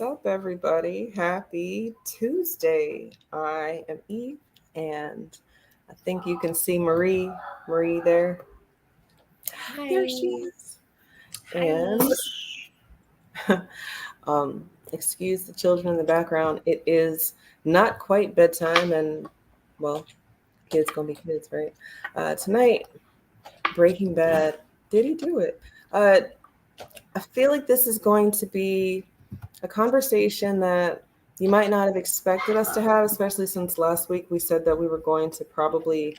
up, everybody? Happy Tuesday. I am Eve, and I think you can see Marie. Marie there. There she Hi. is. And excuse the children in the background. It is not quite bedtime, and well, kids gonna be kids, right? Tonight, Breaking Bad. Did he do it? I feel like this is going to be a conversation that you might not have expected us to have, especially since last week we said that we were going to probably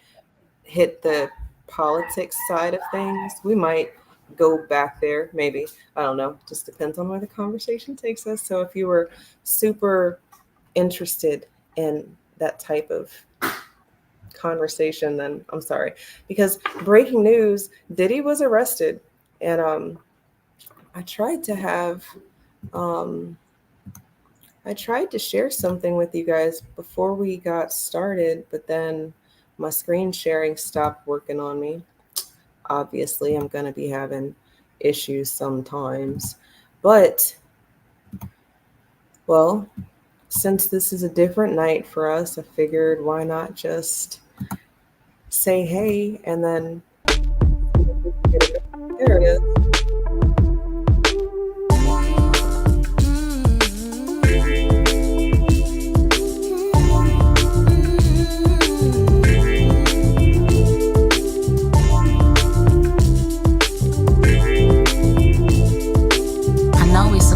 hit the politics side of things. We might go back there, maybe. I don't know. Just depends on where the conversation takes us. So if you were super interested in that type of conversation, then I'm sorry. Because breaking news, Diddy was arrested. And I tried to have um, I tried to share something with you guys before we got started, but then my screen sharing stopped working on me. Obviously, I'm going to be having issues sometimes. But, well, since this is a different night for us, I figured why not just say hey and then there it is.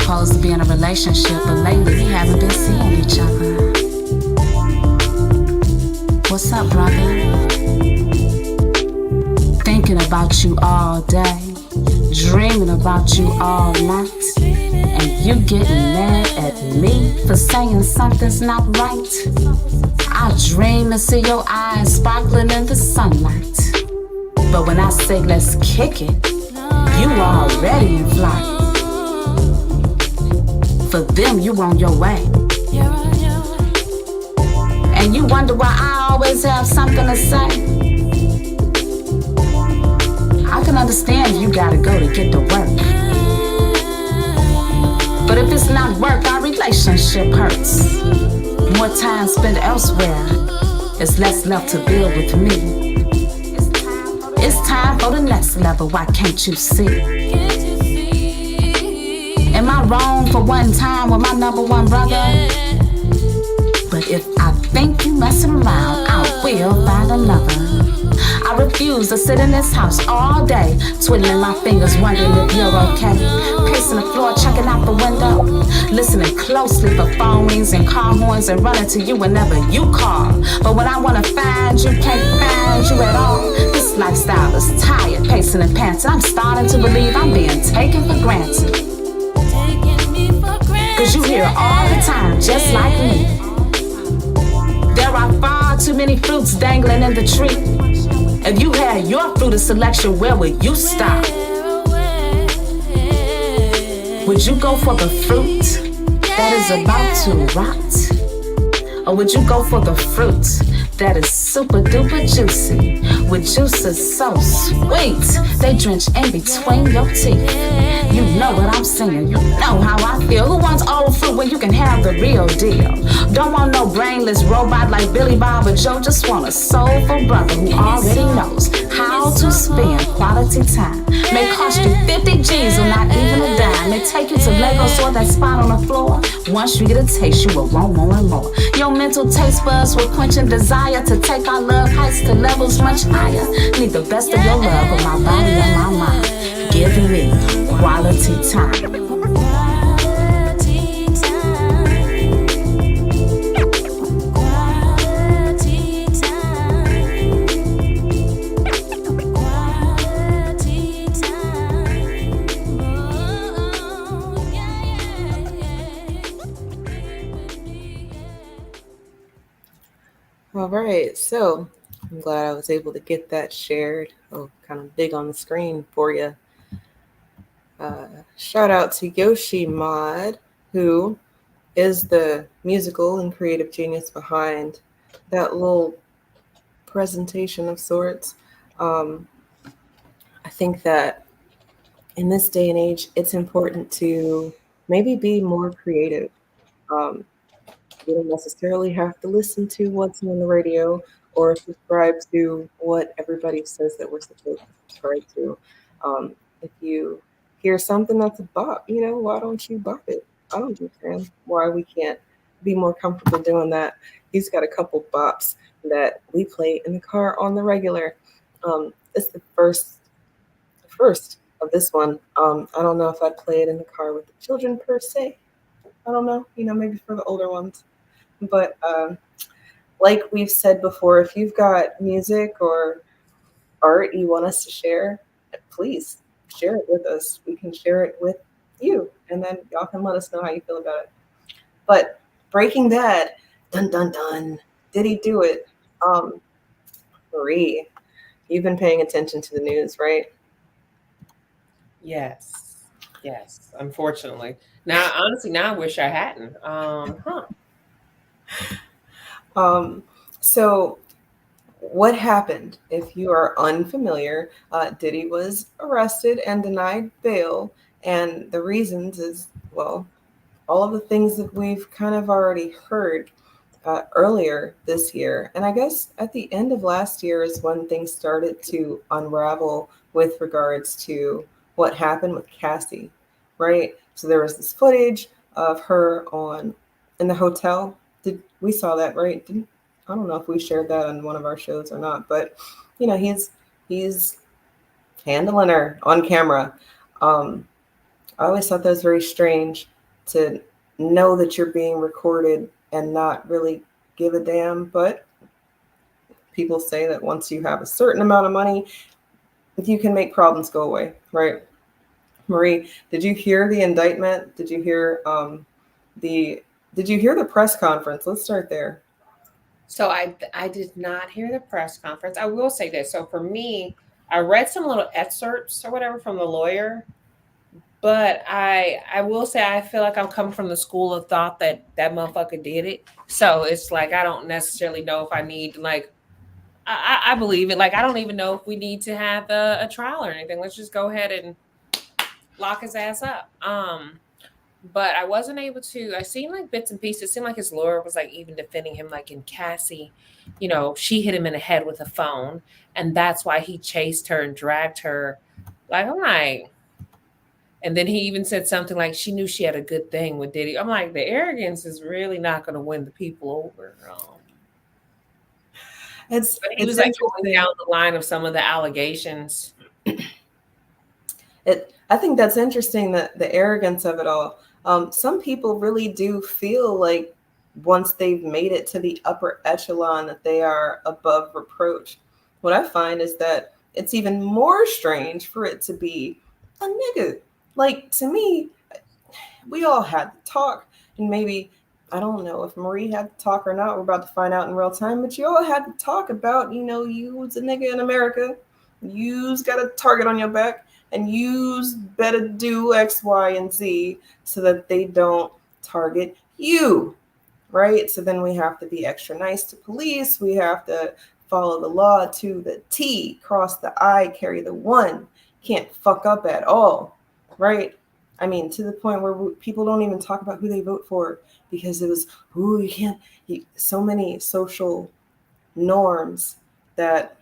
Supposed to be in a relationship, but lately we haven't been seeing each other. What's up, brother? Thinking about you all day, dreaming about you all night, and you getting mad at me for saying something's not right. I dream and see your eyes sparkling in the sunlight, but when I say let's kick it, you already in flight. For them, you on your way. And you wonder why I always have something to say. I can understand you gotta go to get to work. But if it's not work, our relationship hurts. More time spent elsewhere, there's less left to build with me. It's time for the next level, why can't you see? Am I wrong for one time with my number one brother? But if I think you messing around, I will find another. I refuse to sit in this house all day, twiddling my fingers, wondering if you're okay. Pacing the floor, checking out the window, listening closely for phone rings and car horns, and running to you whenever you call. But when I wanna find you, can't find you at all. This lifestyle is tired, pacing and panting. I'm starting to believe I'm being taken for granted. Cause you hear all the time, just like me. There are far too many fruits dangling in the tree. If you had your fruit of selection, where would you stop? Would you go for the fruit that is about to rot? Or would you go for the fruit that is super duper juicy, with juices so sweet they drench in between your teeth? You know what I'm saying, you know how I feel. Who wants old fruit when you can have the real deal? Don't want no brainless robot like Billy Bob or Joe. Just want a soulful brother who already knows how to spend quality time. May cost you 50 G's or not even a dime. May take you to Lagos or that spot on the floor. Once you get a taste, you will want more and more. Your mental taste buds will quench and desire to take our love heights to levels much higher. Need the best of your love with my body and my mind. Give me quality time. All right, so I'm glad I was able to get that shared. Oh, kind of big on the screen for you. Shout out to Yoshi Mod, who is the musical and creative genius behind that little presentation of sorts. Um, I think that in this day and age, it's important to maybe be more creative Um, you don't necessarily have to listen to what's on the radio or subscribe to what everybody says that we're supposed to subscribe to. If you hear something that's a bop, why don't you bop it? I don't understand why we can't be more comfortable doing that. He's got a couple bops that we play in the car on the regular. It's the first of this one. I don't know if I'd play it in the car with the children per se. I don't know, maybe for the older ones. But like we've said before, if you've got music or art you want us to share, please share it with us. We can share it with you, and then y'all can let us know how you feel about it. But Breaking Bad, dun dun dun. Did he do it? Marie, you've been paying attention to the news, right? Yes. Yes. Unfortunately. Now, honestly, now I wish I hadn't. Huh. Um, so what happened? If you are unfamiliar, Diddy was arrested and denied bail, and the reasons is, well, all of the things that we've kind of already heard earlier this year. And I guess at the end of last year is when things started to unravel with regards to what happened with Cassie, right? So there was this footage of her on in the hotel. Did we saw that, right? I don't know if we shared that on one of our shows or not, but he's handling her on camera. Um, I always thought that was very strange to know that you're being recorded and not really give a damn. But people say that once you have a certain amount of money, you can make problems go away, right? Marie, did you hear the indictment? The did you hear the press conference? Let's start there. So I did not hear the press conference. I will say this. So for me, I read some little excerpts or whatever from the lawyer, but I will say I feel like I'm coming from the school of thought that that motherfucker did it. So it's like I don't necessarily know if I need like I believe it. Like I don't even know if we need to have a trial or anything. Let's just go ahead and lock his ass up. But I wasn't able to. I seen like bits and pieces. It seemed like his lawyer was like even defending him, like in Cassie, she hit him in the head with a phone, and that's why he chased her and dragged her. Like I'm like, and then he even said something like she knew she had a good thing with Diddy. I'm like, the arrogance is really not going to win the people over. But he It's was like going interesting. down the line of some of the allegations. I think that's interesting, that the arrogance of it all. Some people really do feel like once they've made it to the upper echelon that they are above reproach. What I find is that it's even more strange for it to be a nigga. Like, to me, we all had to talk, and maybe I don't know if Marie had to talk or not. We're about to find out in real time, but you all had to talk about, you was a nigga in America. You's got a target on your back, and you's better do X, Y, and Z so that they don't target you, right? So then we have to be extra nice to police. We have to follow the law to the T, cross the I, carry the one. Can't fuck up at all, right? I mean, to the point where people don't even talk about who they vote for because it was, ooh, you can't, so many social norms that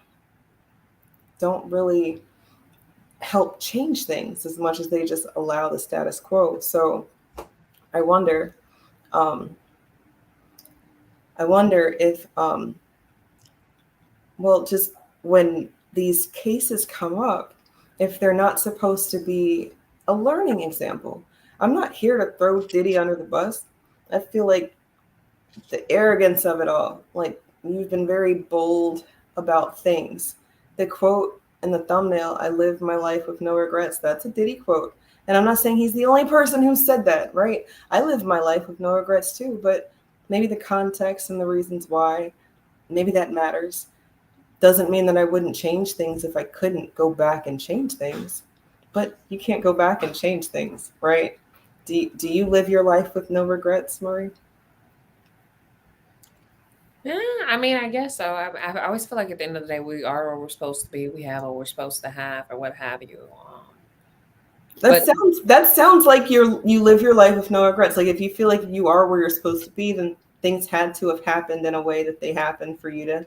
don't really help change things as much as they just allow the status quo. So I wonder, um, I wonder if well, just when these cases come up, if they're not supposed to be a learning example. I'm not here to throw Diddy under the bus. I feel like the arrogance of it all, like you've been very bold about things. The quote in the thumbnail, I live my life with no regrets, that's a Diddy quote. And I'm not saying he's the only person who said that, right? I live my life with no regrets too, but maybe the context and the reasons why, maybe that matters. Doesn't mean that I wouldn't change things if I couldn't go back and change things. But you can't go back and change things, right? Do you live your life with no regrets, Maury? Yeah, I mean, I guess so. I always feel like at the end of the day, we are what we're supposed to be. We have what we're supposed to have, or what have you. But That sounds like you live your life with no regrets. Like if you feel like you are where you're supposed to be, then things had to have happened in a way that they happened for you to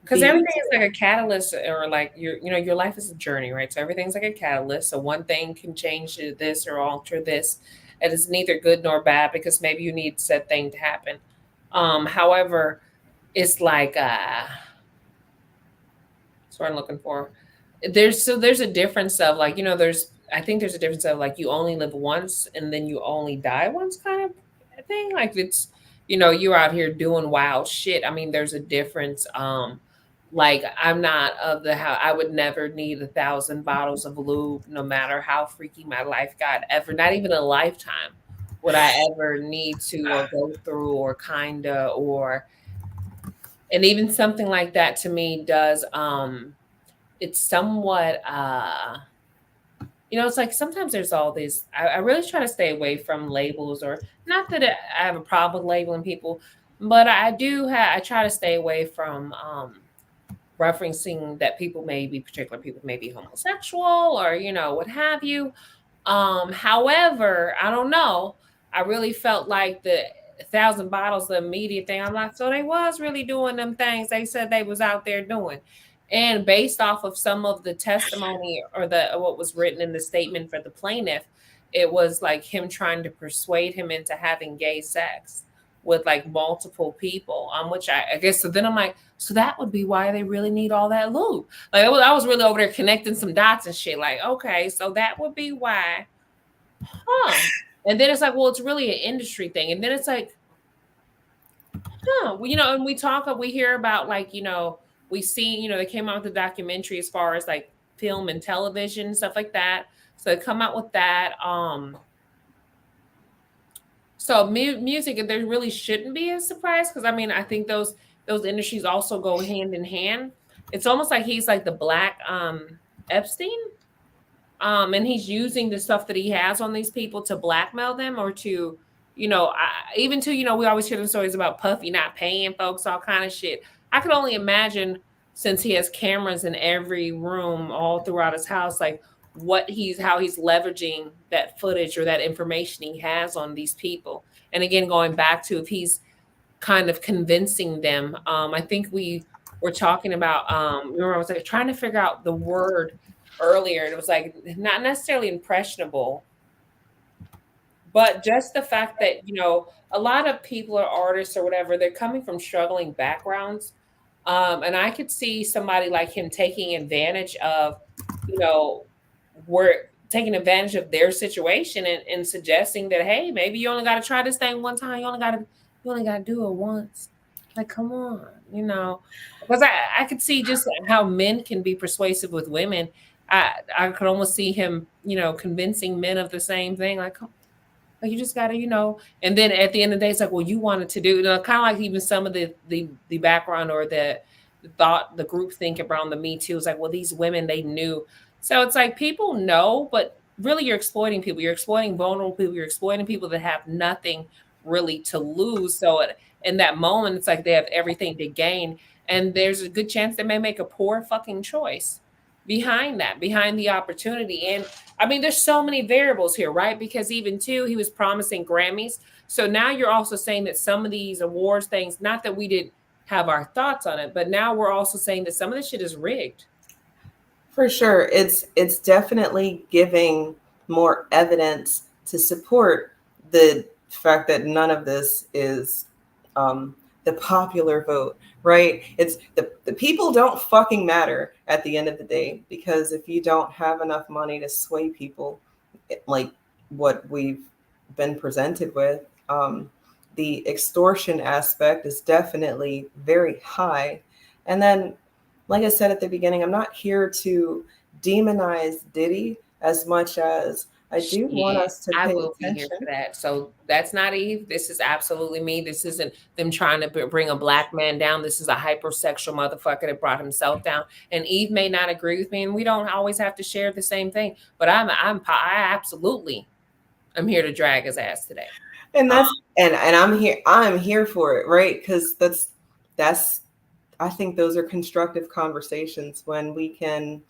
because be. everything is like a catalyst, or like your life is a journey, right? So everything's like a catalyst. So one thing can change this or alter this, and it's neither good nor bad because maybe you need said thing to happen. However, it's like that's what I'm looking for. There's a difference of like, there's I think there's a difference of like you only live once and then you only die once kind of thing. Like it's you're out here doing wild shit. I mean, there's a difference. Like I'm not of the how I would never need 1,000 bottles of lube, no matter how freaky my life got ever, not even a lifetime would I ever need to or go through or kinda or and even something like that to me does it's somewhat it's like sometimes there's all these I really try to stay away from labels, or not that I have a problem with labeling people, but I try to stay away from referencing that particular people may be homosexual or what have you. However, I don't know. I really felt like the 1,000 bottles, the immediate thing. I'm like, so they was really doing them things they said they was out there doing. And based off of some of the testimony or what was written in the statement for the plaintiff, it was like him trying to persuade him into having gay sex with like multiple people. Which I guess so. Then I'm like, so that would be why they really need all that lube. Like I was really over there connecting some dots and shit. Like, okay, so that would be why, huh? And then it's like, well, it's really an industry thing. And then it's like, huh? Well, and we hear about like, we see, they came out with a documentary as far as like film and television stuff like that. So they come out with that. So music, there really shouldn't be a surprise because I mean, I think those industries also go hand in hand. It's almost like he's like the black Epstein. And he's using the stuff that he has on these people to blackmail them or to, even to, we always hear the stories about Puffy not paying folks, all kind of shit. I could only imagine, since he has cameras in every room all throughout his house, like how he's leveraging that footage or that information he has on these people. And again, going back to if he's kind of convincing them. I think we were talking about, remember I was like trying to figure out the word earlier, and it was like not necessarily impressionable, but just the fact that a lot of people are artists or whatever, they're coming from struggling backgrounds, and I could see somebody like him taking advantage of we're taking advantage of their situation and suggesting that, hey, maybe you only got to try this thing one time, you only got to do it once, like come on, because I could see just how men can be persuasive with women. I could almost see him, convincing men of the same thing. Like you just gotta, and then at the end of the day, it's like, well, you wanted to do, kind of like even some of the background or the thought, the group think around the Me Too. It's like, well, these women, they knew. So it's like people know, but really you're exploiting people. You're exploiting vulnerable people. You're exploiting people that have nothing really to lose. So in that moment, it's like they have everything to gain. And there's a good chance they may make a poor fucking choice behind the opportunity. And I mean, there's so many variables here, right? Because even too, he was promising Grammys. So now you're also saying that some of these awards things, not that we didn't have our thoughts on it, but now we're also saying that some of this shit is rigged. For sure. It's definitely giving more evidence to support the fact that none of this is the popular vote, right? It's the people don't fucking matter at the end of the day, because if you don't have enough money to sway people, like what we've been presented with, the extortion aspect is definitely very high. And then, like I said at the beginning, I'm not here to demonize Diddy as much as I do want us to pay will attention. be here for that. So that's not Eve. This is absolutely me. This isn't them trying to bring a black man down. This is a hypersexual motherfucker that brought himself down. And Eve may not agree with me, and we don't always have to share the same thing. But I absolutely am here to drag his ass today. And that's and I'm here for it, right? Because that's I think those are constructive conversations when we can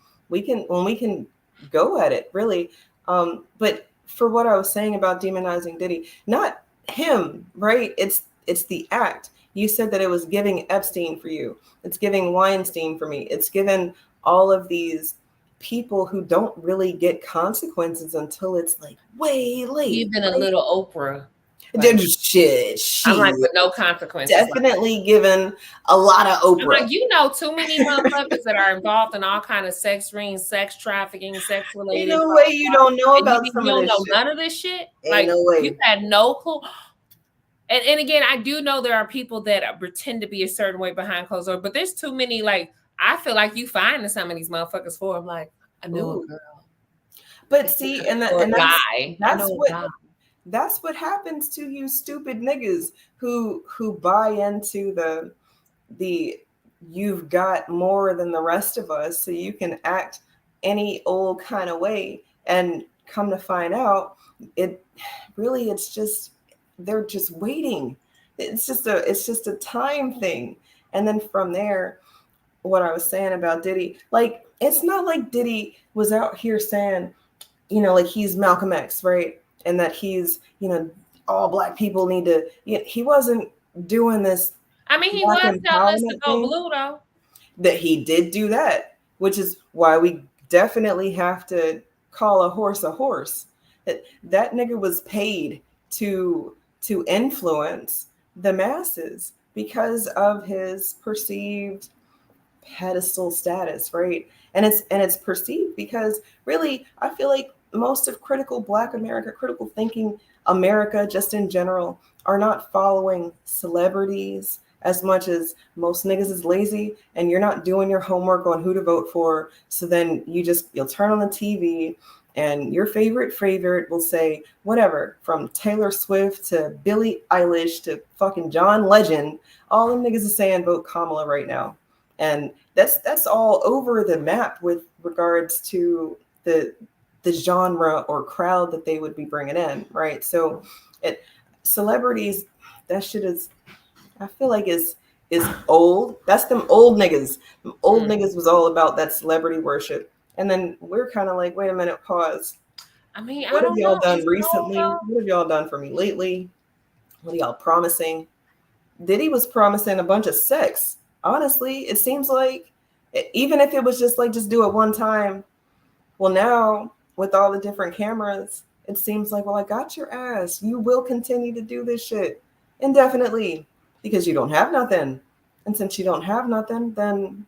go at it. Really, But for what I was saying about demonizing Diddy, not him, right? It's the act. You said that it was giving Epstein for you. It's giving Weinstein for me. It's given all of these people who don't really get consequences until it's like way late. Even a Right? little Oprah. They're Like, just shit. I'm like, She with no consequences. Like, definitely given a lot of I'm Oprah. like, you know, too many motherfuckers that are involved in all kind of sex rings, sex trafficking, sex Ain't related, no way you don't know and about you some of don't this know shit. none of this shit. Ain't Like, no you way. had no clue. And again, I do know there are people that pretend to be a certain way behind closed doors, but there's too many. Like, I feel like you finding some of these motherfuckers for. I'm like, I know a Ooh. girl But see, or a and guy. I know a guy. that's what happens to you stupid niggas who buy into the you've got more than the rest of us, so you can act any old kind of way, and come to find out it really it's just they're just waiting. It's just a time thing. And then from there, what I was saying about Diddy, like it's not like Diddy was out here saying, like he's Malcolm X, right? And that he's, all black people need to, he wasn't doing this I mean, he black was telling us to empowerment go thing. blue though. That he did do that, which is why we definitely have to call a horse a horse. That nigga was paid to influence the masses because of his perceived pedestal status, right? And it's perceived because really I feel like most of critical black America, critical thinking America just in general, are not following celebrities as much as most niggas is lazy, and you're not doing your homework on who to vote for. So then you'll turn on the TV and your favorite will say whatever, from Taylor Swift to Billie Eilish to fucking John Legend. All them niggas is saying vote Kamala right now. And that's all over the map with regards to the genre or crowd that they would be bringing in, right? So it celebrities, that shit is, I feel like is old. That's them old niggas. Them old niggas was all about that celebrity worship. And then we're kind of like, wait a minute, pause. I mean, What I have don't y'all know. done It's old recently? though. What have y'all done for me lately? What are y'all promising? Diddy was promising a bunch of sex. Honestly, it seems like even if it was just do it one time. Well, now with all the different cameras, it seems like, well, I got your ass. You will continue to do this shit indefinitely because you don't have nothing. And since you don't have nothing, then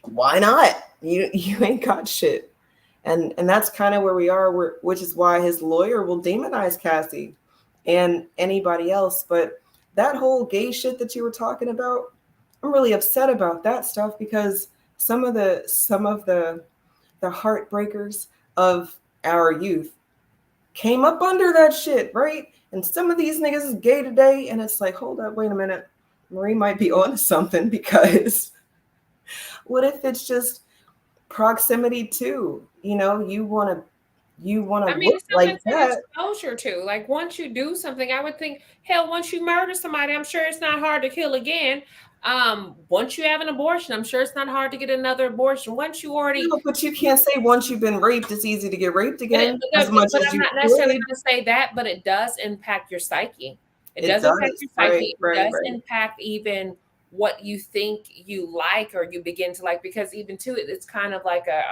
why not? You ain't got shit. And that's kind of where we are, which is why his lawyer will demonize Cassie and anybody else. But that whole gay shit that you were talking about, I'm really upset about that stuff because some of the heartbreakers of our youth came up under that shit, right? And some of these niggas is gay today, and it's like, hold up, wait a minute. Marie might be on something because what if it's just proximity too? You want to I mean, look it's like something to that. exposure to. Like, once you do something, I would think, hell, once you murder somebody, I'm sure it's not hard to kill again. Once you have an abortion, I'm sure it's not hard to get another abortion. Once you already, No, but you can't say once you've been raped, it's easy to get raped but, again as much but as I'm you not necessarily could. going to say that, but it does impact your psyche. It It does impact does. your Right, psyche. It right, does right. impact even what you think you like or you begin to like, because even too, it's kind of like a,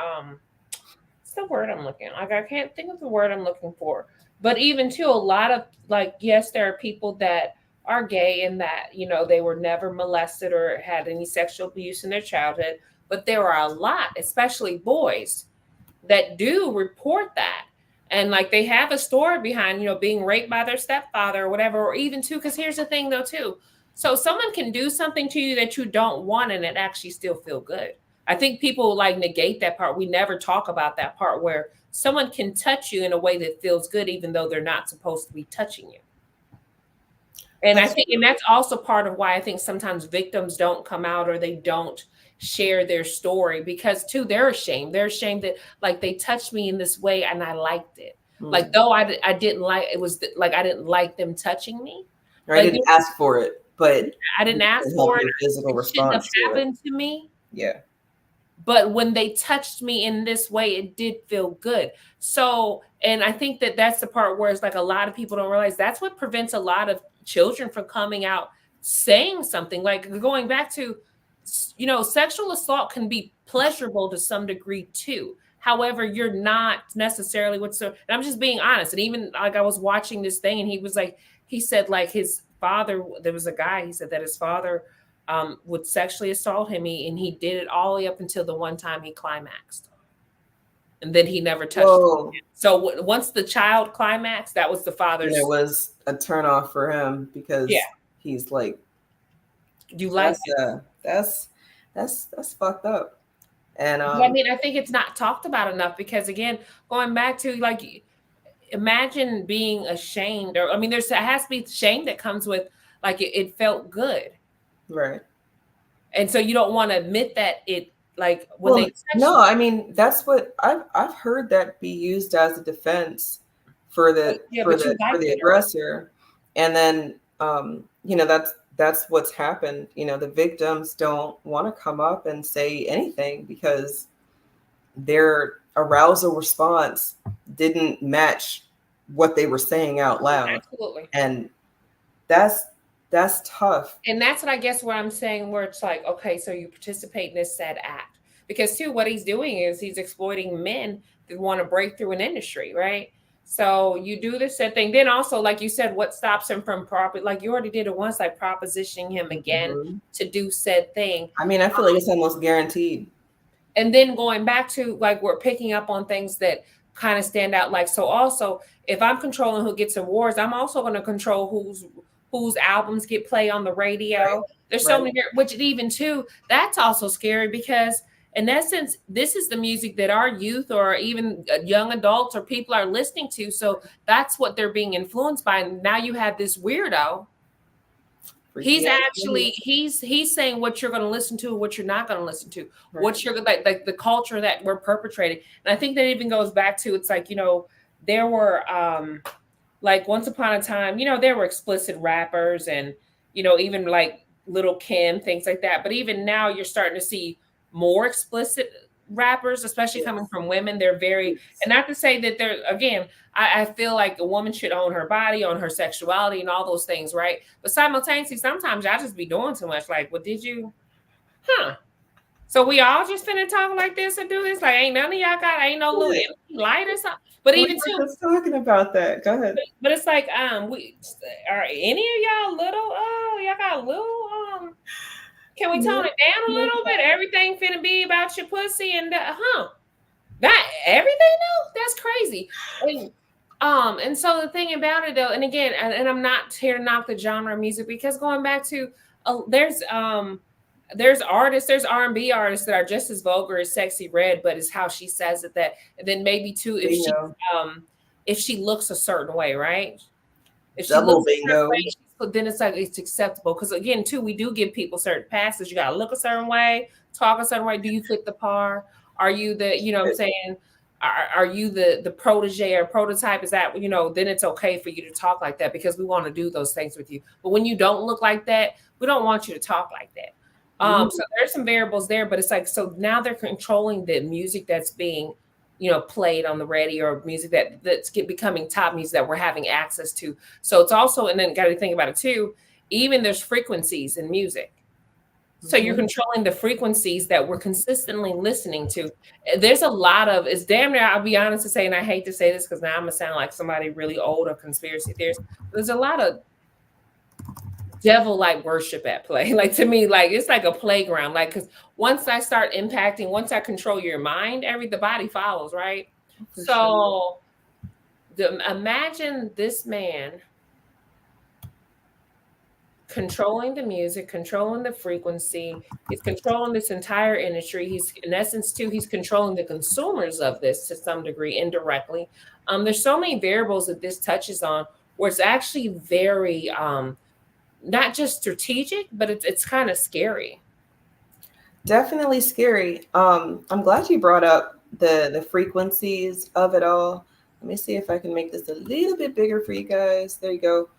what's the word I'm looking like? I can't think of the word I'm looking for. But even too, a lot of like, yes, there are people that are gay and that, they were never molested or had any sexual abuse in their childhood. But there are a lot, especially boys, that do report that. And like they have a story behind, being raped by their stepfather or whatever, or even too, because here's the thing though, too. So someone can do something to you that you don't want and it actually still feel good. I think people like negate that part. We never talk about that part where someone can touch you in a way that feels good, even though they're not supposed to be touching you. And I That's think, and that's also part of why I think sometimes victims don't come out or they don't share their story because too, they're ashamed. They're ashamed that like they touched me in this way and I liked it. Like, though I didn't like, it was like, I didn't like them touching me. Or I Like, didn't ask for it, but I didn't you ask can help for it. your physical It shouldn't have response to it. happened to me. Yeah. but when they touched me in this way, it did feel good. So, and I think that that's the part where it's like a lot of people don't realize that's what prevents a lot of children from coming out saying something. Like going back to, sexual assault can be pleasurable to some degree too. However, you're not necessarily what's and I'm just being honest. And even like I was watching this thing and he said like his father, there was a guy, he said that his father would sexually assault him, and he did it all the way up until the one time he climaxed, and then he never touched Whoa. him. So once the child climaxed, that was the father's. And it was a turnoff for him because he's like, you like that's fucked up. And I mean, I think it's not talked about enough because again, going back to like, imagine being ashamed, or I mean, there has to be shame that comes with like it felt good. Right. And so you don't want to admit that it like when well, no, I mean that's what I've heard that be used as a defense for the aggressor, and then that's what's happened. The victims don't want to come up and say anything because their arousal response didn't match what they were saying out loud. Absolutely. And that's tough. And that's what I guess what I'm saying, where it's like, okay, so you participate in this sad act. Because too, what he's doing is he's exploiting men that want to break through an industry, right? So you do this said thing. Then also, like you said, what stops him from like you already did it once, like propositioning him again to do said thing. I mean, I feel like it's almost guaranteed. And then going back to like we're picking up on things that kind of stand out. Like, so also if I'm controlling who gets awards, I'm also going to control whose albums get played on the radio. Right. There's so many, which even too, that's also scary because in essence, this is the music that our youth or even young adults or people are listening to. So that's what they're being influenced by. And now you have this weirdo. He's actually, he's saying what you're going to listen to, what you're not going to listen to, what you're like the culture that we're perpetrating. And I think that even goes back to, it's like, there were, like once upon a time, there were explicit rappers and, even like Little Kim, things like that. But even now you're starting to see more explicit rappers, especially coming from women. They're very, and not to say that they're, again, I feel like a woman should own her body, own her sexuality and all those things, right? But simultaneously, sometimes y'all just be doing too much. Like, what did you, So we all just finna talk like this and do this? Like, ain't none of y'all ain't no little light or something. But even too, just talking about that. Go ahead. But it's like, we are any of y'all little? Oh, y'all got little. Can we tone it down a little bit? Everything finna be about your pussy and not everything. No, that's crazy. And so the thing about it though, and again, and I'm not here to knock the genre of music because going back to there's artists, there's R&B artists that are just as vulgar as Sexy Red, but it's how she says it that, and then maybe too if she looks a certain way, right? If she looks a certain way, then it's like it's acceptable. Because again, too, we do give people certain passes. You gotta look a certain way, talk a certain way. Do you fit the par? Are you the, what I'm saying? Are you the protege or prototype? Is that, then it's okay for you to talk like that because we want to do those things with you. But when you don't look like that, we don't want you to talk like that. So there's some variables there, but it's like, so now they're controlling the music that's being, played on the radio or music that's becoming top music that we're having access to. So it's also, and then got to think about it too, even there's frequencies in music. So you're controlling the frequencies that we're consistently listening to. There's a lot of, it's damn near, I'll be honest to say, and I hate to say this because now I'm going to sound like somebody really old or conspiracy theorist. There's a lot of devil-like worship at play. Like to me, like it's like a playground. Like, because once I start impacting, once I control your mind, the body follows, right? Imagine this man controlling the music, controlling the frequency. He's controlling this entire industry. He's, in essence, too, he's controlling the consumers of this to some degree, indirectly. There's so many variables that this touches on where it's actually very not just strategic, but it's kind of scary. Definitely scary. I'm glad you brought up the frequencies of it all. Let me see if I can make this a little bit bigger for you guys. There you go.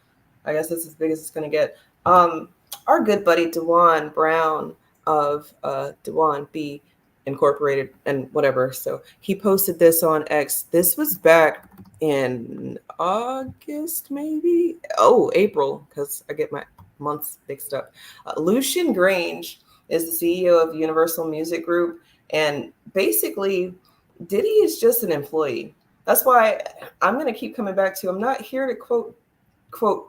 I guess that's as big as it's going to get. Our good buddy Dewan Brown of Dewan B, Incorporated and whatever. So he posted this on X. This was back in August, maybe. Oh, April, because I get my months mixed up. Lucian Grange is the CEO of Universal Music Group, and basically, Diddy is just an employee. That's why I'm going to keep coming back to. I'm not here to quote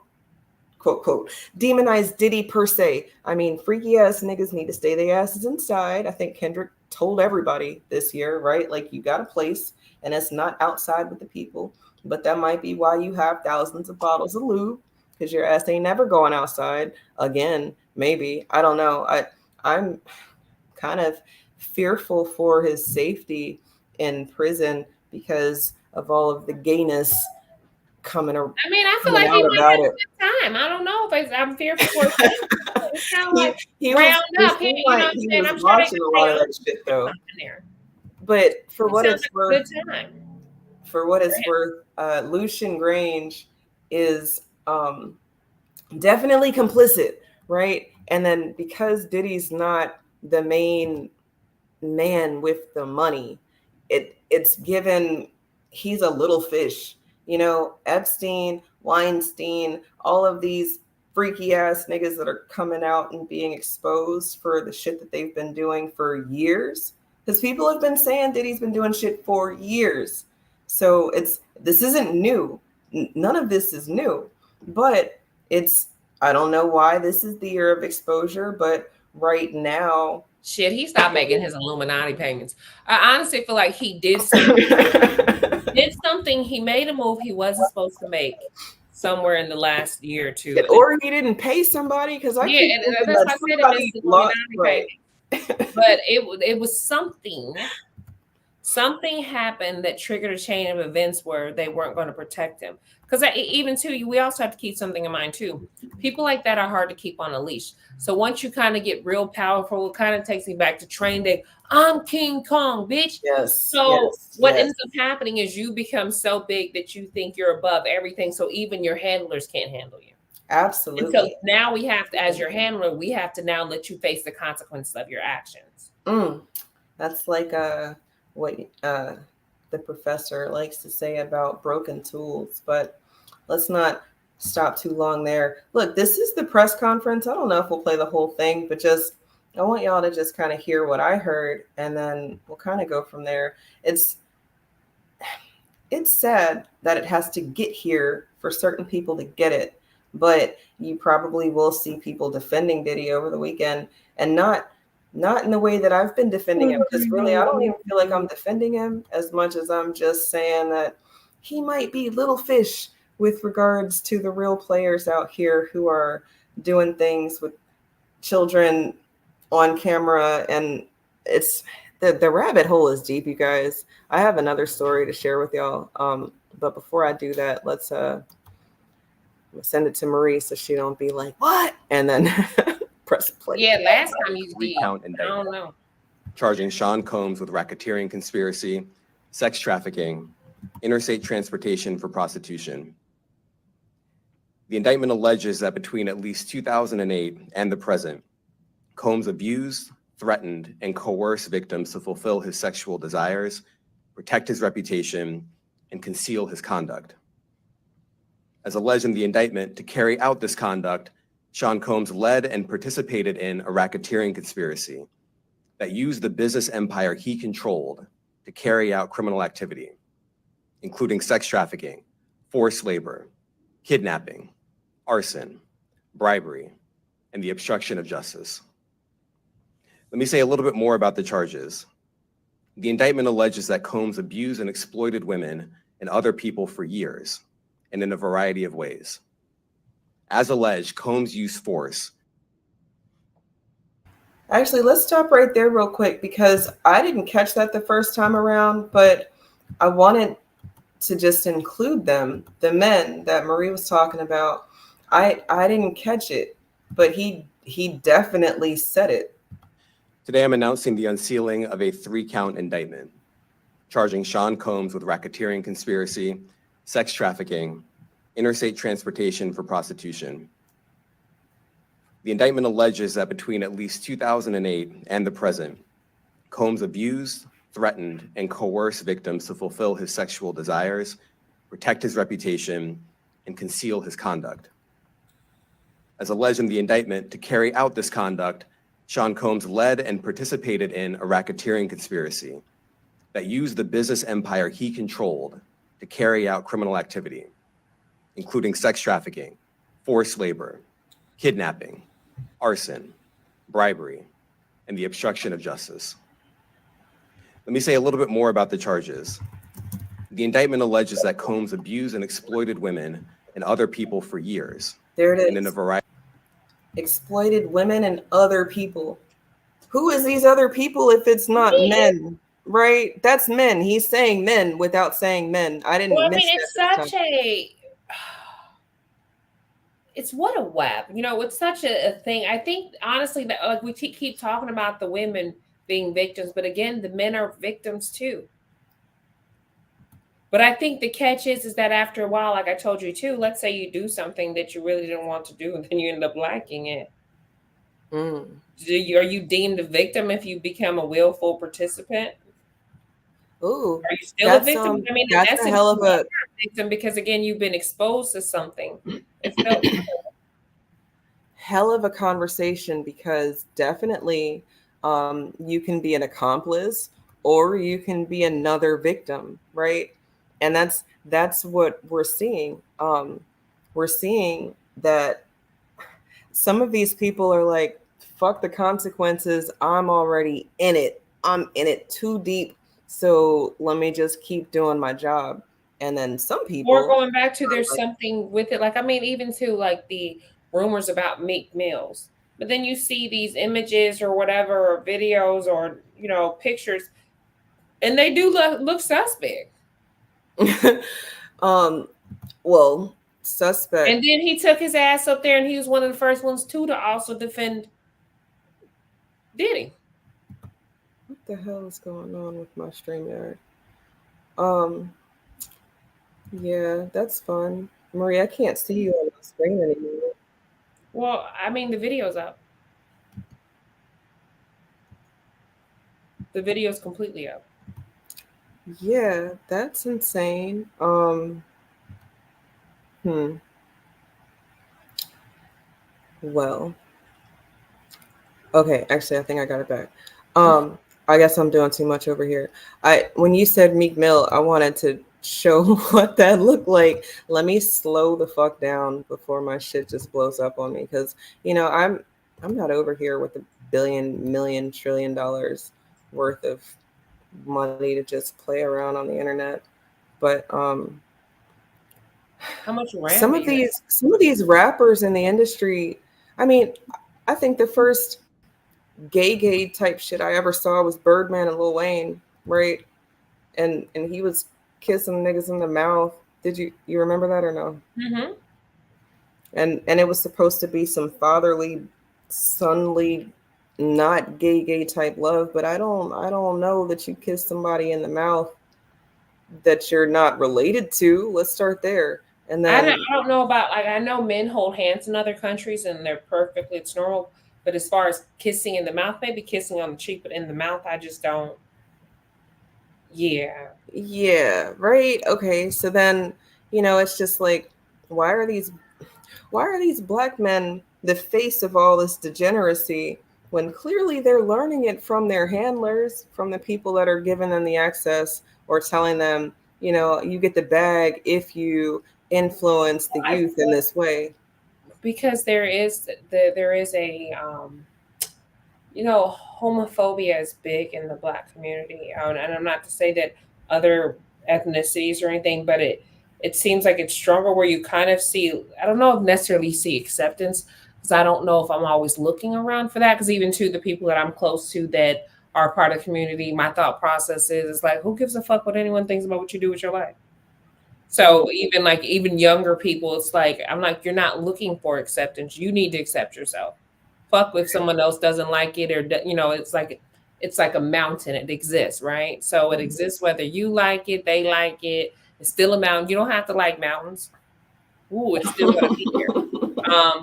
demonize Diddy per se. I mean, freaky ass niggas need to stay their asses inside. I think Kendrick told everybody this year, right? Like, you got a place and it's not outside with the people. But that might be why you have thousands of bottles of lube, because your ass ain't never going outside again. Maybe. I don't know. I'm kind of fearful for his safety in prison because of all of the gayness coming around. I mean, I feel like he might have a good time. I don't know if I'm fearful for it. It's kind of like round up. You know what I'm saying? I'm watching a lot of that shit though. But for what it's worth, Lucian Grange is definitely complicit, right? And then because Diddy's not the main man with the money, it's given he's a little fish. You know, Epstein, Weinstein, all of these freaky ass niggas that are coming out and being exposed for the shit that they've been doing for years. Because people have been saying Diddy's been doing shit for years. So this isn't new. None of this is new. But I don't know why this is the year of exposure, but right now. Shit, he stopped making his Illuminati payments. I honestly feel like he did something. He made a move he wasn't supposed to make somewhere in the last year or two. Or he didn't pay somebody, because I keep thinking that somebody lost, right. But it was something happened that triggered a chain of events where they weren't going to protect him. Because even too, we also have to keep something in mind too. People like that are hard to keep on a leash. So once you kind of get real powerful, it kind of takes me back to Train Day. I'm King Kong, bitch. Yes. So what ends up happening is you become so big that you think you're above everything. So even your handlers can't handle you. Absolutely. And so now we have to, as your handler, we have to now let you face the consequences of your actions. That's like what the professor likes to say about broken tools, but let's not stop too long there. Look, this is the press conference. I don't know if we'll play the whole thing, but I want y'all to just kind of hear what I heard, and then we'll kind of go from there. It's sad that it has to get here for certain people to get it, but you probably will see people defending Diddy over the weekend, and not in the way that I've been defending him, because really I don't even feel like I'm defending him as much as I'm just saying that he might be little fish with regards to the real players out here who are doing things with children on camera. And it's the rabbit hole is deep, you guys. I have another story to share with y'all. But before I do that, let's send it to Marie so she don't be like, what? And then press play. Yeah, last time you did. I don't know. Charging Sean Combs with racketeering conspiracy, sex trafficking, interstate transportation for prostitution. The indictment alleges that between at least 2008 and the present, Combs abused, threatened, and coerced victims to fulfill his sexual desires, protect his reputation, and conceal his conduct. As alleged in the indictment, to carry out this conduct, Sean Combs led and participated in a racketeering conspiracy that used the business empire he controlled to carry out criminal activity, including sex trafficking, forced labor, kidnapping, arson, bribery, and the obstruction of justice. Let me say a little bit more about the charges. The indictment alleges that Combs abused and exploited women and other people for years, and in a variety of ways. As alleged, Combs used force. Actually, let's stop right there real quick, because I didn't catch that the first time around, but I wanted to just include them, the men that Marie was talking about. I didn't catch it, but he definitely said it. Today, I'm announcing the unsealing of a 3-count indictment, charging Sean Combs with racketeering conspiracy, sex trafficking, interstate transportation for prostitution. The indictment alleges that between at least 2008 and the present, Combs abused, threatened, and coerced victims to fulfill his sexual desires, protect his reputation, and conceal his conduct. As alleged in the indictment, to carry out this conduct, Sean Combs led and participated in a racketeering conspiracy that used the business empire he controlled to carry out criminal activity, including sex trafficking, forced labor, kidnapping, arson, bribery, and the obstruction of justice. Let me say a little bit more about the charges. The indictment alleges that Combs abused and exploited women and other people for years. There it and in a is. variety Exploited women and other people. Who is these other people if it's not men? Right? That's men. He's saying men without saying men. I didn't Well, I miss mean, that it's this such time. it's what a web. It's such a thing. I think, honestly, that like we keep talking about the women being victims, but again, the men are victims too. But I think the catch is that after a while, like I told you too, let's say you do something that you really didn't want to do, and then you end up liking it. Are you deemed a victim if you become a willful participant? Ooh, Are you still a victim? I mean, in that's a essence, hell of you are a a victim because again, you've been exposed to something. It felt hell of a conversation because definitely you can be an accomplice or you can be another victim, right? And that's what we're seeing. We're seeing that some of these people are like, fuck the consequences. I'm already in it. I'm in it too deep. So let me just keep doing my job. And then some people Or going back to there's like, something with it. Like, I mean, even to like the rumors about Meek Mills. But then you see these images or whatever, or videos or, pictures, and they do look suspect. well, suspect. And then he took his ass up there and he was one of the first ones too to also defend Diddy. What the hell is going on with my StreamYard? Yeah, that's fun. Marie, I can't see you on the screen anymore. Well, I mean, the video's up. The video's completely up. Yeah, that's insane. Well, okay, actually I think I got it back. I guess I'm doing too much over here. When you said Meek Mill, I wanted to show what that looked like. Let me slow the fuck down before my shit just blows up on me because I'm not over here with $1 billion, million, $1 trillion worth of money to just play around on the internet. But how much some of these rappers in the industry, I mean, I think the first gay type shit I ever saw was Birdman and Lil Wayne, right? And he was kissing niggas in the mouth. Did you remember that or no? Mm-hmm. And it was supposed to be some fatherly, sonly, not gay type love, but I don't know that you kiss somebody in the mouth that you're not related to. Let's start there. And then I don't know about, like, I know men hold hands in other countries and it's normal. But as far as kissing in the mouth, maybe kissing on the cheek, but in the mouth, I just don't. Yeah. Yeah, right. Okay. So then, it's just like, why are these black men the face of all this degeneracy when clearly they're learning it from their handlers, from the people that are giving them the access or telling them, you get the bag if you influence the youth in this way? Because there is a homophobia is big in the Black community, and I'm not to say that other ethnicities or anything, but it seems like it's stronger where you kind of see, I don't know if necessarily see acceptance, because I don't know if I'm always looking around for that, because even to the people that I'm close to that are part of the community, my thought process is like, who gives a fuck what anyone thinks about what you do with your life? So even younger people, it's like, I'm like, you're not looking for acceptance. You need to accept yourself. Fuck if someone else doesn't like it, or it's like a mountain. It exists, right? So it exists whether you like it, they like it. It's still a mountain. You don't have to like mountains. Ooh, it's still gonna be here.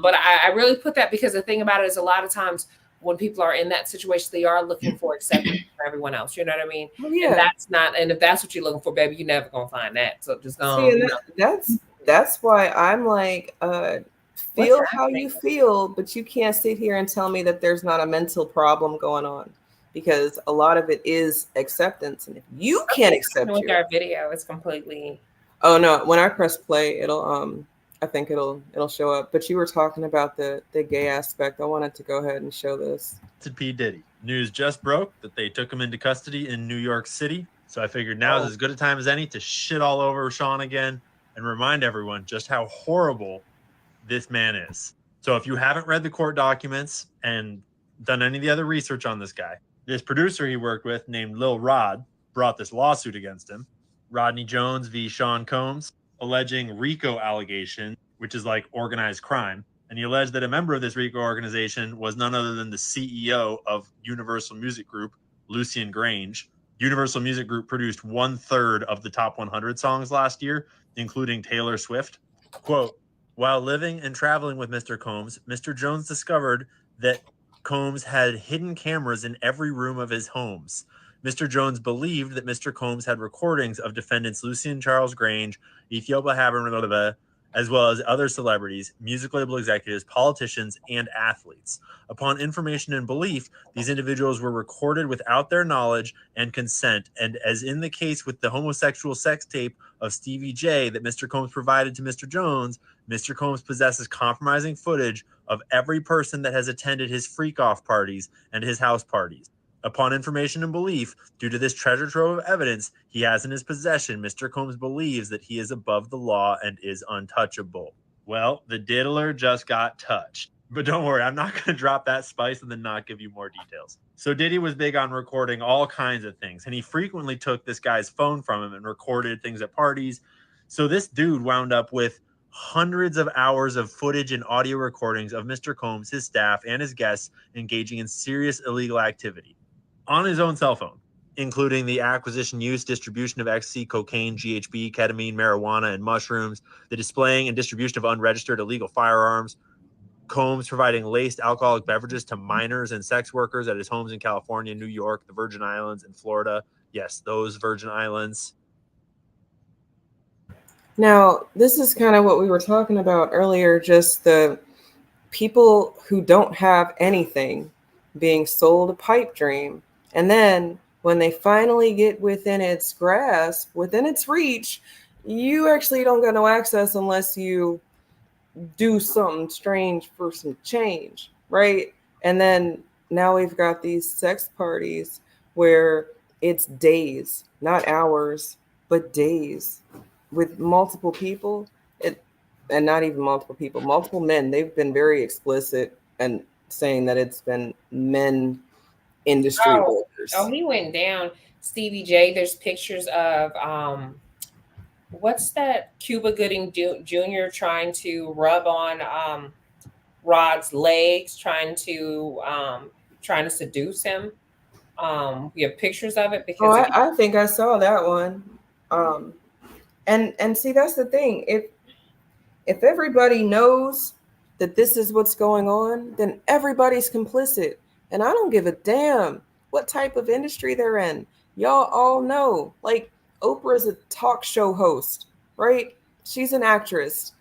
But I really put that because the thing about it is a lot of times when people are in that situation, they are looking for acceptance from everyone else. You know what I mean? Oh, And yeah. and if that's what you're looking for, baby, you're never gonna find that. So just See, and you know, that's why I'm like, what's feel how happening? you feel, but you can't sit here and tell me that there's not a mental problem going on, because a lot of it is acceptance. And if you can't accept With your, our video, it's completely. oh no, when I press play, it'll I think it'll show up. But you were talking about the gay aspect. I wanted to go ahead and show this. To P. Diddy. News just broke that they took him into custody in New York City. So I figured now is as good a time as any to shit all over Sean again and remind everyone just how horrible this man is. So if you haven't read the court documents and done any of the other research on this guy, this producer he worked with named Lil Rod brought this lawsuit against him. Rodney Jones v. Sean Combs, alleging RICO allegation, which is like organized crime. And he alleged that a member of this RICO organization was none other than the CEO of Universal Music Group, Lucian Grange. Universal Music Group produced 1/3 of the top 100 songs last year, including Taylor Swift. Quote, while living and traveling with Mr. Combs, Mr. Jones discovered that Combs had hidden cameras in every room of his homes. Mr. Jones believed that Mr. Combs had recordings of defendants Lucian Charles Grange, Ethiopia Haber, as well as other celebrities, music label executives, politicians, and athletes. Upon information and belief, these individuals were recorded without their knowledge and consent, and as in the case with the homosexual sex tape of Stevie J that Mr. Combs provided to Mr. Jones, Mr. Combs possesses compromising footage of every person that has attended his freak-off parties and his house parties. Upon information and belief, due to this treasure trove of evidence he has in his possession, Mr. Combs believes that he is above the law and is untouchable. Well, the diddler just got touched. But don't worry, I'm not going to drop that spice and then not give you more details. So Diddy was big on recording all kinds of things, and he frequently took this guy's phone from him and recorded things at parties. So this dude wound up with hundreds of hours of footage and audio recordings of Mr. Combs, his staff, and his guests engaging in serious illegal activity on his own cell phone, including the acquisition, use, distribution of ecstasy, cocaine, GHB, ketamine, marijuana, and mushrooms, the displaying and distribution of unregistered illegal firearms, Combs providing laced alcoholic beverages to minors and sex workers at his homes in California, New York, the Virgin Islands, and Florida. Yes, those Virgin Islands. Now, this is kind of what we were talking about earlier, just the people who don't have anything being sold a pipe dream. And then when they finally get within its grasp, within its reach, you actually don't get no access unless you do something strange for some change, right? And then now we've got these sex parties where it's days, not hours, but days with multiple people. And not even multiple people, multiple men. They've been very explicit and saying that it's been men industry workers. Oh, he went down. Stevie J. There's pictures of what's that? Cuba Gooding Jr. trying to rub on Rod's legs, trying to seduce him. We have pictures of it because I think I saw that one. And see, that's the thing. If everybody knows that this is what's going on, then everybody's complicit. And I don't give a damn what type of industry they're in. Y'all all know. Like, Oprah's a talk show host, right? She's an actress.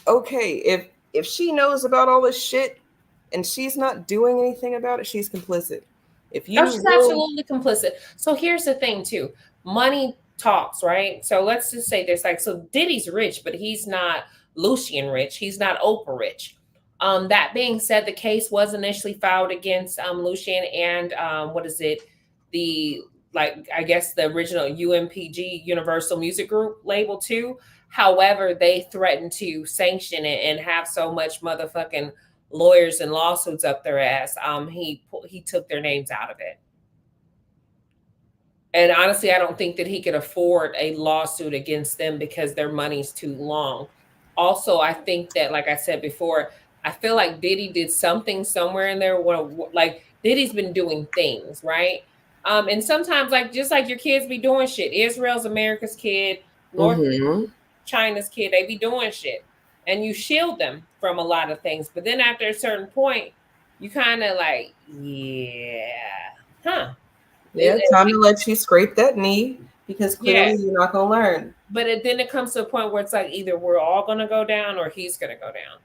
Okay, if she knows about all this shit and she's not doing anything about it, she's complicit. If you she's absolutely complicit. So here's the thing too. Money talks, right? So let's just say there's so Diddy's rich, but he's not Lucian rich. He's not Oprah rich. That being said, the case was initially filed against Lucian and I guess the original UMPG, Universal Music Group label too. However, they threatened to sanction it and have so much motherfucking lawyers and lawsuits up their ass. He took their names out of it. And honestly, I don't think that he could afford a lawsuit against them because their money's too long. Also, I think that, like I said before, I feel like Diddy did something somewhere in there. Like Diddy's been doing things, right? And sometimes, just like your kids be doing shit. Israel's America's kid, North China's kid. They be doing shit, and you shield them from a lot of things. But then after a certain point, you kind of like, yeah, huh? Yeah, time to let you scrape that knee because Yeah. clearly you're not gonna learn. But then it comes to a point where it's like either we're all gonna go down or he's gonna go down.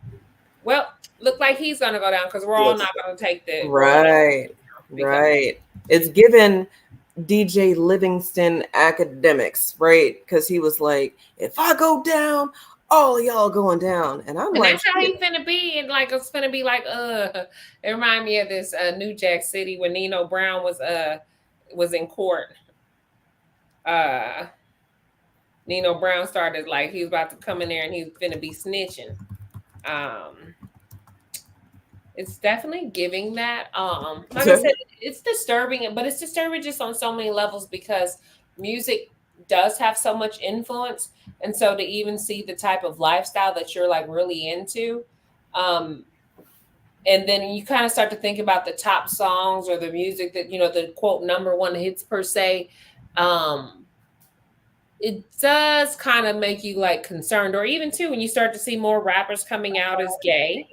Well, look like he's gonna go down because we're all not gonna take the right. It's given DJ Livingston academics, right? Because he was like, if I go down, all y'all going down. And I'm and like, that's how he's finna be. And like it's finna be like, it remind me of this New Jack City when Nino Brown was in court. Nino Brown started like he was about to come in there and he was finna be snitching. It's definitely giving that. Like I said, it's disturbing, but it's disturbing just on so many levels because music does have so much influence, and so to even see the type of lifestyle that you're like really into, and then you kind of start to think about the top songs or the music that the quote number one hits per se. It does kind of make you like concerned, or even too when you start to see more rappers coming out as gay.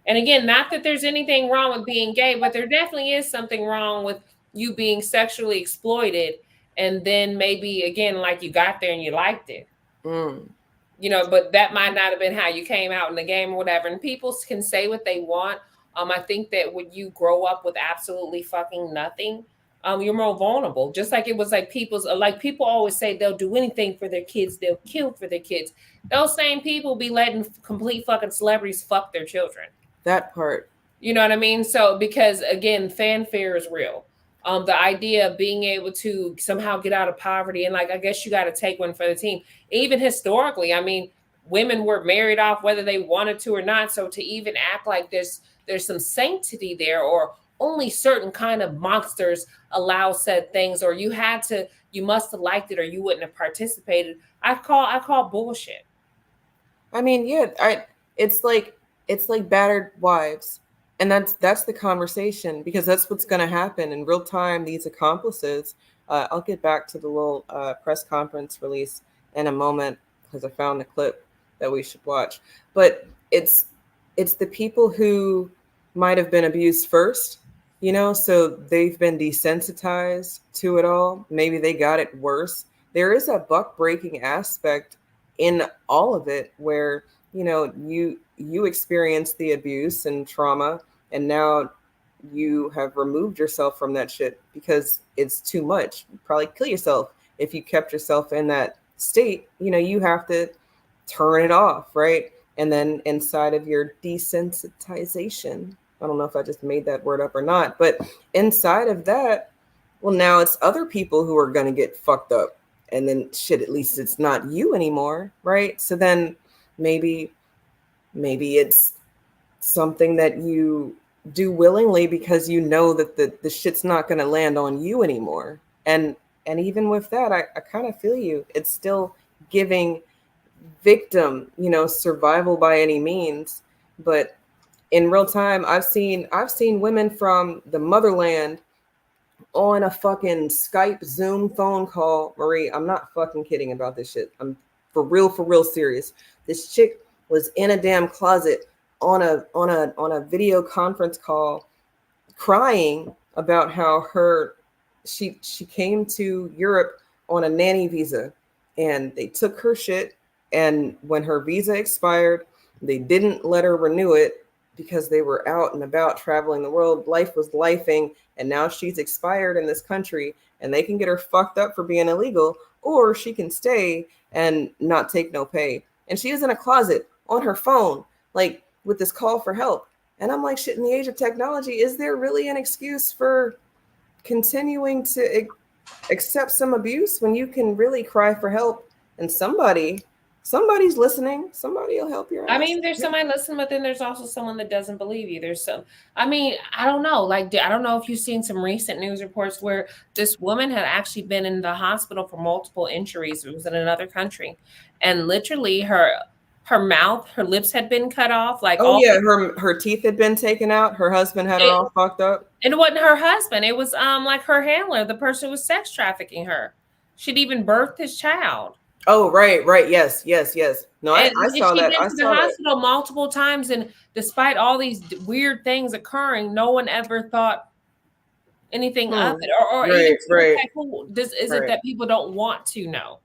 And again, not that there's anything wrong with being gay, but there definitely is something wrong with you being sexually exploited. And then maybe, again, like you got there and you liked it. But that might not have been how you came out in the game or whatever. And people can say what they want. I think that when you grow up with absolutely fucking nothing, you're more vulnerable. Just like it was like people always say they'll do anything for their kids. They'll kill for their kids. Those same people be letting complete fucking celebrities fuck their children. That part. You know what I mean? So because again, fanfare is real. The idea of being able to somehow get out of poverty and like I guess you got to take one for the team. Even historically, I mean, women were married off whether they wanted to or not. So to even act like there's some sanctity there, or only certain kind of monsters allow said things, or you must have liked it or you wouldn't have participated. I call bullshit. I mean, yeah, it's like battered wives. And that's the conversation because that's what's going to happen in real time. These accomplices, I'll get back to the little press conference release in a moment because I found the clip that we should watch. But it's the people who might have been abused first, so they've been desensitized to it all. Maybe they got it worse. There is a buck breaking aspect in all of it where you experience the abuse and trauma, and now you have removed yourself from that shit because it's too much. You'd probably kill yourself if you kept yourself in that state. You have to turn it off, right? And then inside of your desensitization, I don't know if I just made that word up or not, but inside of that, well, now it's other people who are going to get fucked up. And then shit, at least it's not you anymore, right? So then maybe it's something that you do willingly because you know that the shit's not going to land on you anymore. And even with that, I kind of feel you. It's still giving victim, survival by any means. But in real time, I've seen women from the motherland on a fucking Skype Zoom phone call. Marie, I'm not fucking kidding about this shit. I'm for real serious. This chick was in a damn closet on a video conference call crying about how she came to Europe on a nanny visa and they took her shit, and when her visa expired, they didn't let her renew it because they were out and about traveling the world. Life was lifing, and now she's expired in this country and they can get her fucked up for being illegal, or she can stay and not take no pay. And she is in a closet on her phone, like with this call for help. And I'm like, shit, in the age of technology, is there really an excuse for continuing to accept some abuse when you can really cry for help and somebody's listening? Somebody will help your ass. I mean, there's somebody listening, but then there's also someone that doesn't believe you. I don't know. Like, I don't know if you've seen some recent news reports where this woman had actually been in the hospital for multiple injuries. It was in another country. And literally her mouth, her lips had been cut off. Like, her teeth had been taken out. Her husband had her all fucked up. And it wasn't her husband. It was like her handler, the person who was sex trafficking her. She'd even birthed his child. Oh, right. Yes. No, I And saw she'd that. been I to the saw that. hospital multiple times, and despite all these weird things occurring, no one ever thought anything of Hmm. it, or even Right, right, okay, cool. Is it right. that people don't want to know?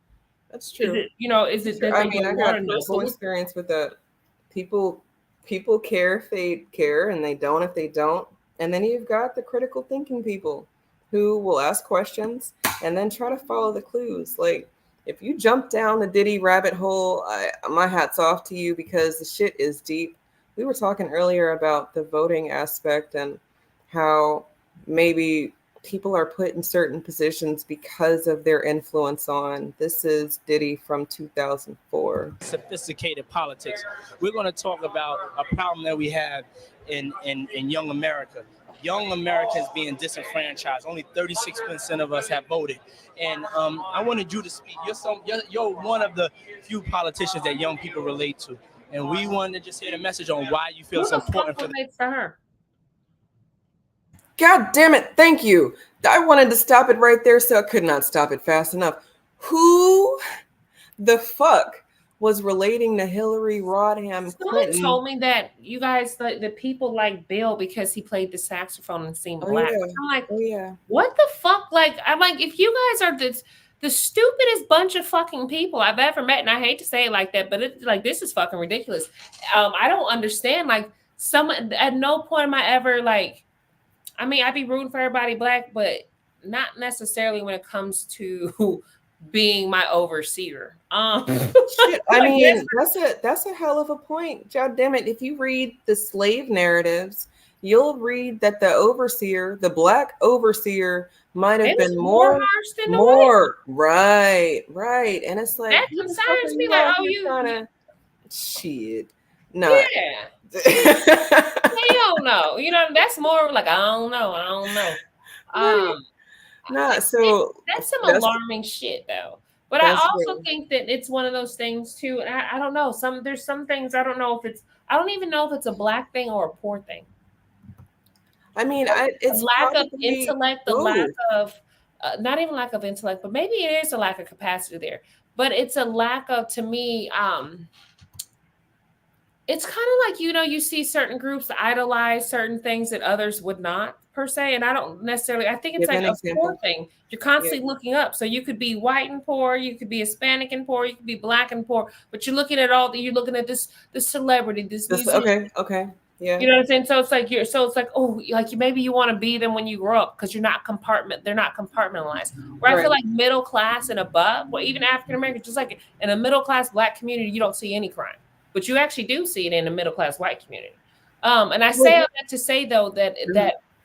That's Is true. it is That's it true. that I they mean, I don't want got to know? personal experience with that. People people care if they care, and they don't if they don't. And then you've got the critical thinking people who will ask questions and then try to follow the clues. Like if you jump down the Diddy rabbit hole, my hat's off to you because the shit is deep. We were talking earlier about the voting aspect and how maybe people are put in certain positions because of their influence on. This is Diddy from 2004. Sophisticated politics. We're going to talk about a problem that we have in young America. Young Americans being disenfranchised. Only 36% of us have voted. And I wanted you to speak. You're one of the few politicians that young people relate to. And we wanted to just hear the message on why you feel it's important for them. For her. God damn it. Thank you. I wanted to stop it right there, so I could not stop it fast enough. Who the fuck was relating to Hillary Rodham Someone Clinton? told me that you guys, the people like Bill because he played the saxophone and seemed black. Yeah. I'm like, yeah. What the fuck? Like, I'm like, if you guys are the stupidest bunch of fucking people I've ever met, and I hate to say it like that, but it's like this is fucking ridiculous. I don't understand. Like, at no point am I ever like, I mean, I'd be rooting for everybody black, but not necessarily when it comes to being my overseer. Shit, I mean, that's a hell of a point. God damn it. If you read the slave narratives, you'll read that the overseer, the black overseer, might have been more harsh than the white. right. And it's like That concerns me. Like, oh, you trying to shit. No. Yeah. I don't know. You know, that's more like I don't know. Nah, so that's some alarming shit though. But I also think that it's one of those things too. And I don't know. There's some things I don't know if I don't even know if it's a black thing or a poor thing. I mean, it's a lack of intellect, the lack of not even lack of intellect, but maybe it is a lack of capacity there. But it's a lack of, to me, it's kind of like, you see certain groups idolize certain things that others would not per se. And I don't necessarily, I think it's like a poor thing. You're constantly looking up. So you could be white and poor, you could be Hispanic and poor, you could be black and poor, but you're looking at this celebrity, this musician. Okay. Yeah. You know what I'm saying? So it's like, oh, like maybe you want to be them when you grow up because they're not compartmentalized. Where I feel like middle class and above, or even African American, just like in a middle class black community, you don't see any crime. But you actually do see it in the middle class white community. And I say all that to say though that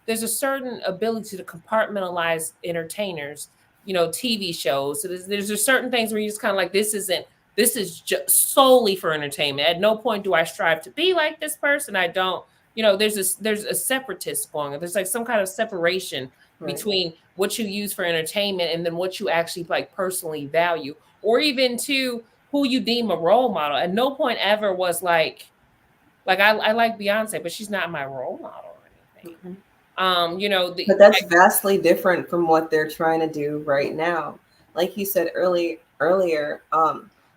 there's a certain ability to compartmentalize entertainers, TV shows. So there's certain things where you just kind of like, this is just solely for entertainment. At no point do I strive to be like this person. I don't, there's a separatist going on. There's like some kind of separation between what you use for entertainment and then what you actually like personally value, or even to who you deem a role model. At no point ever was like I like Beyonce, but she's not my role model or anything. Mm-hmm. But that's vastly different from what they're trying to do right now. Like you said earlier,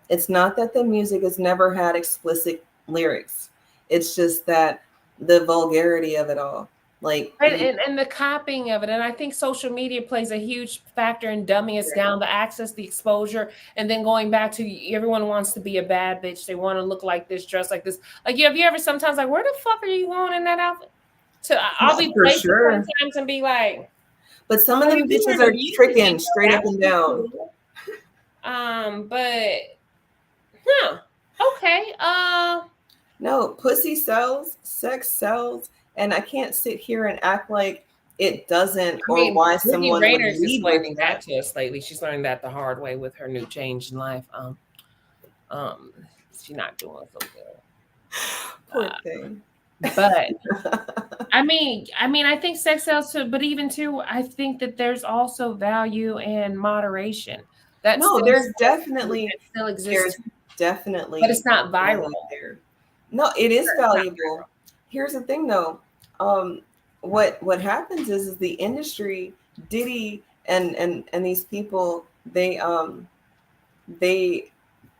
it's not that the music has never had explicit lyrics. It's just that the vulgarity of it all. Like and the copying of it. And I think social media plays a huge factor in dumbing us down, the access, the exposure, and then going back to everyone wants to be a bad bitch. They want to look like this, dress like this. Like, have you ever sometimes like, where the fuck are you going in that outfit? I'll be for sure sometimes and be like, but some of them bitches are tricking straight up and down. But okay. No, pussy sells, sex sells. And I can't sit here and act like it doesn't, or why someone would lead with that to us lately. She's learning that the hard way with her new change in life. She's not doing so good. Poor thing. But I mean, I think sex sells too. But even too, I think that there's also value in moderation. There's definitely still exists. Definitely, but it's not viral. There. No, it is valuable. Here's the thing though. What happens is the industry, Diddy and these people, they they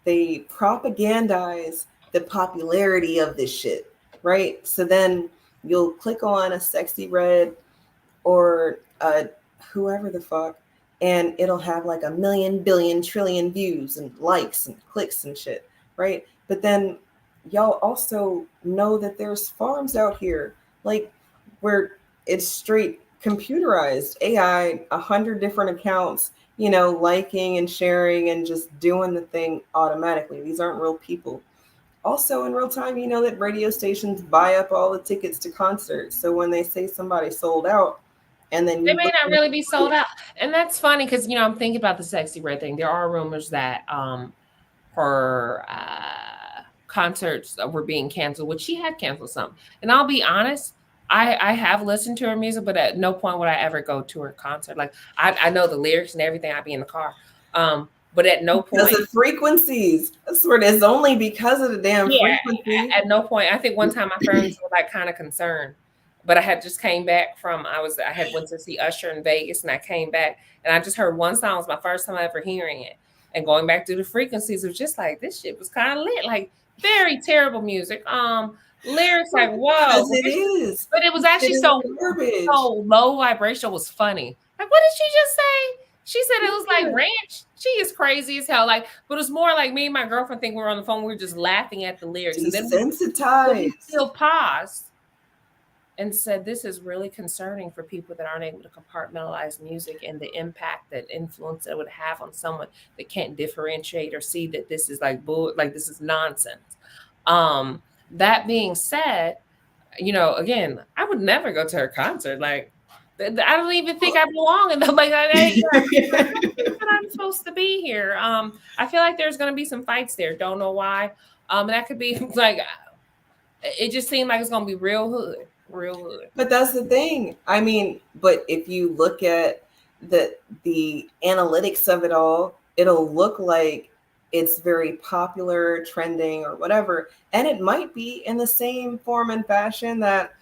propagandize the popularity of this shit, right? So then you'll click on a Sexy Red or whoever the fuck, and it'll have like a million, billion, trillion views and likes and clicks and shit, right? But then y'all also know that there's farms out here, like where it's straight computerized AI, 100 different accounts, liking and sharing and just doing the thing automatically. These aren't real people. Also, in real time, you know that radio stations buy up all the tickets to concerts. So when they say somebody sold out, and then They you may look not really be sold out. And that's funny because, I'm thinking about the Sexy Red thing. There are rumors that her concerts were being canceled, which she had canceled some. And I'll be honest, I have listened to her music, but at no point would I ever go to her concert. Like I know the lyrics and everything. I'd be in the car. But at no point. Because of frequencies. I swear it's only because of the damn frequency. At no point. I think one time my friends were like kind of concerned, but I had just came back from I had went to see Usher in Vegas, and I came back and I just heard one song. It was my first time ever hearing it, and going back through the frequencies was just like, this shit was kind of lit, like very terrible music. Lyrics like whoa, it is, but it was actually so low vibration. Was funny. Like, what did she just say? She said it was like ranch. She is crazy as hell. Like, but it was more like me and my girlfriend think we were on the phone. We were just laughing at the lyrics. Desensitized. And then we still paused and said, this is really concerning for people that aren't able to compartmentalize music and the impact that influence it would have on someone that can't differentiate or see that this is like bull, like this is nonsense. That being said, again, I would never go to her concert. Like, I don't even think I belong in them. Like, I'm supposed to be here. I feel like there's going to be some fights there. Don't know why. And that could be like, it just seemed like it's going to be real hood. But that's the thing. I mean, but if you look at the analytics of it all, it'll look like it's very popular, trending, or whatever. And it might be in the same form and fashion that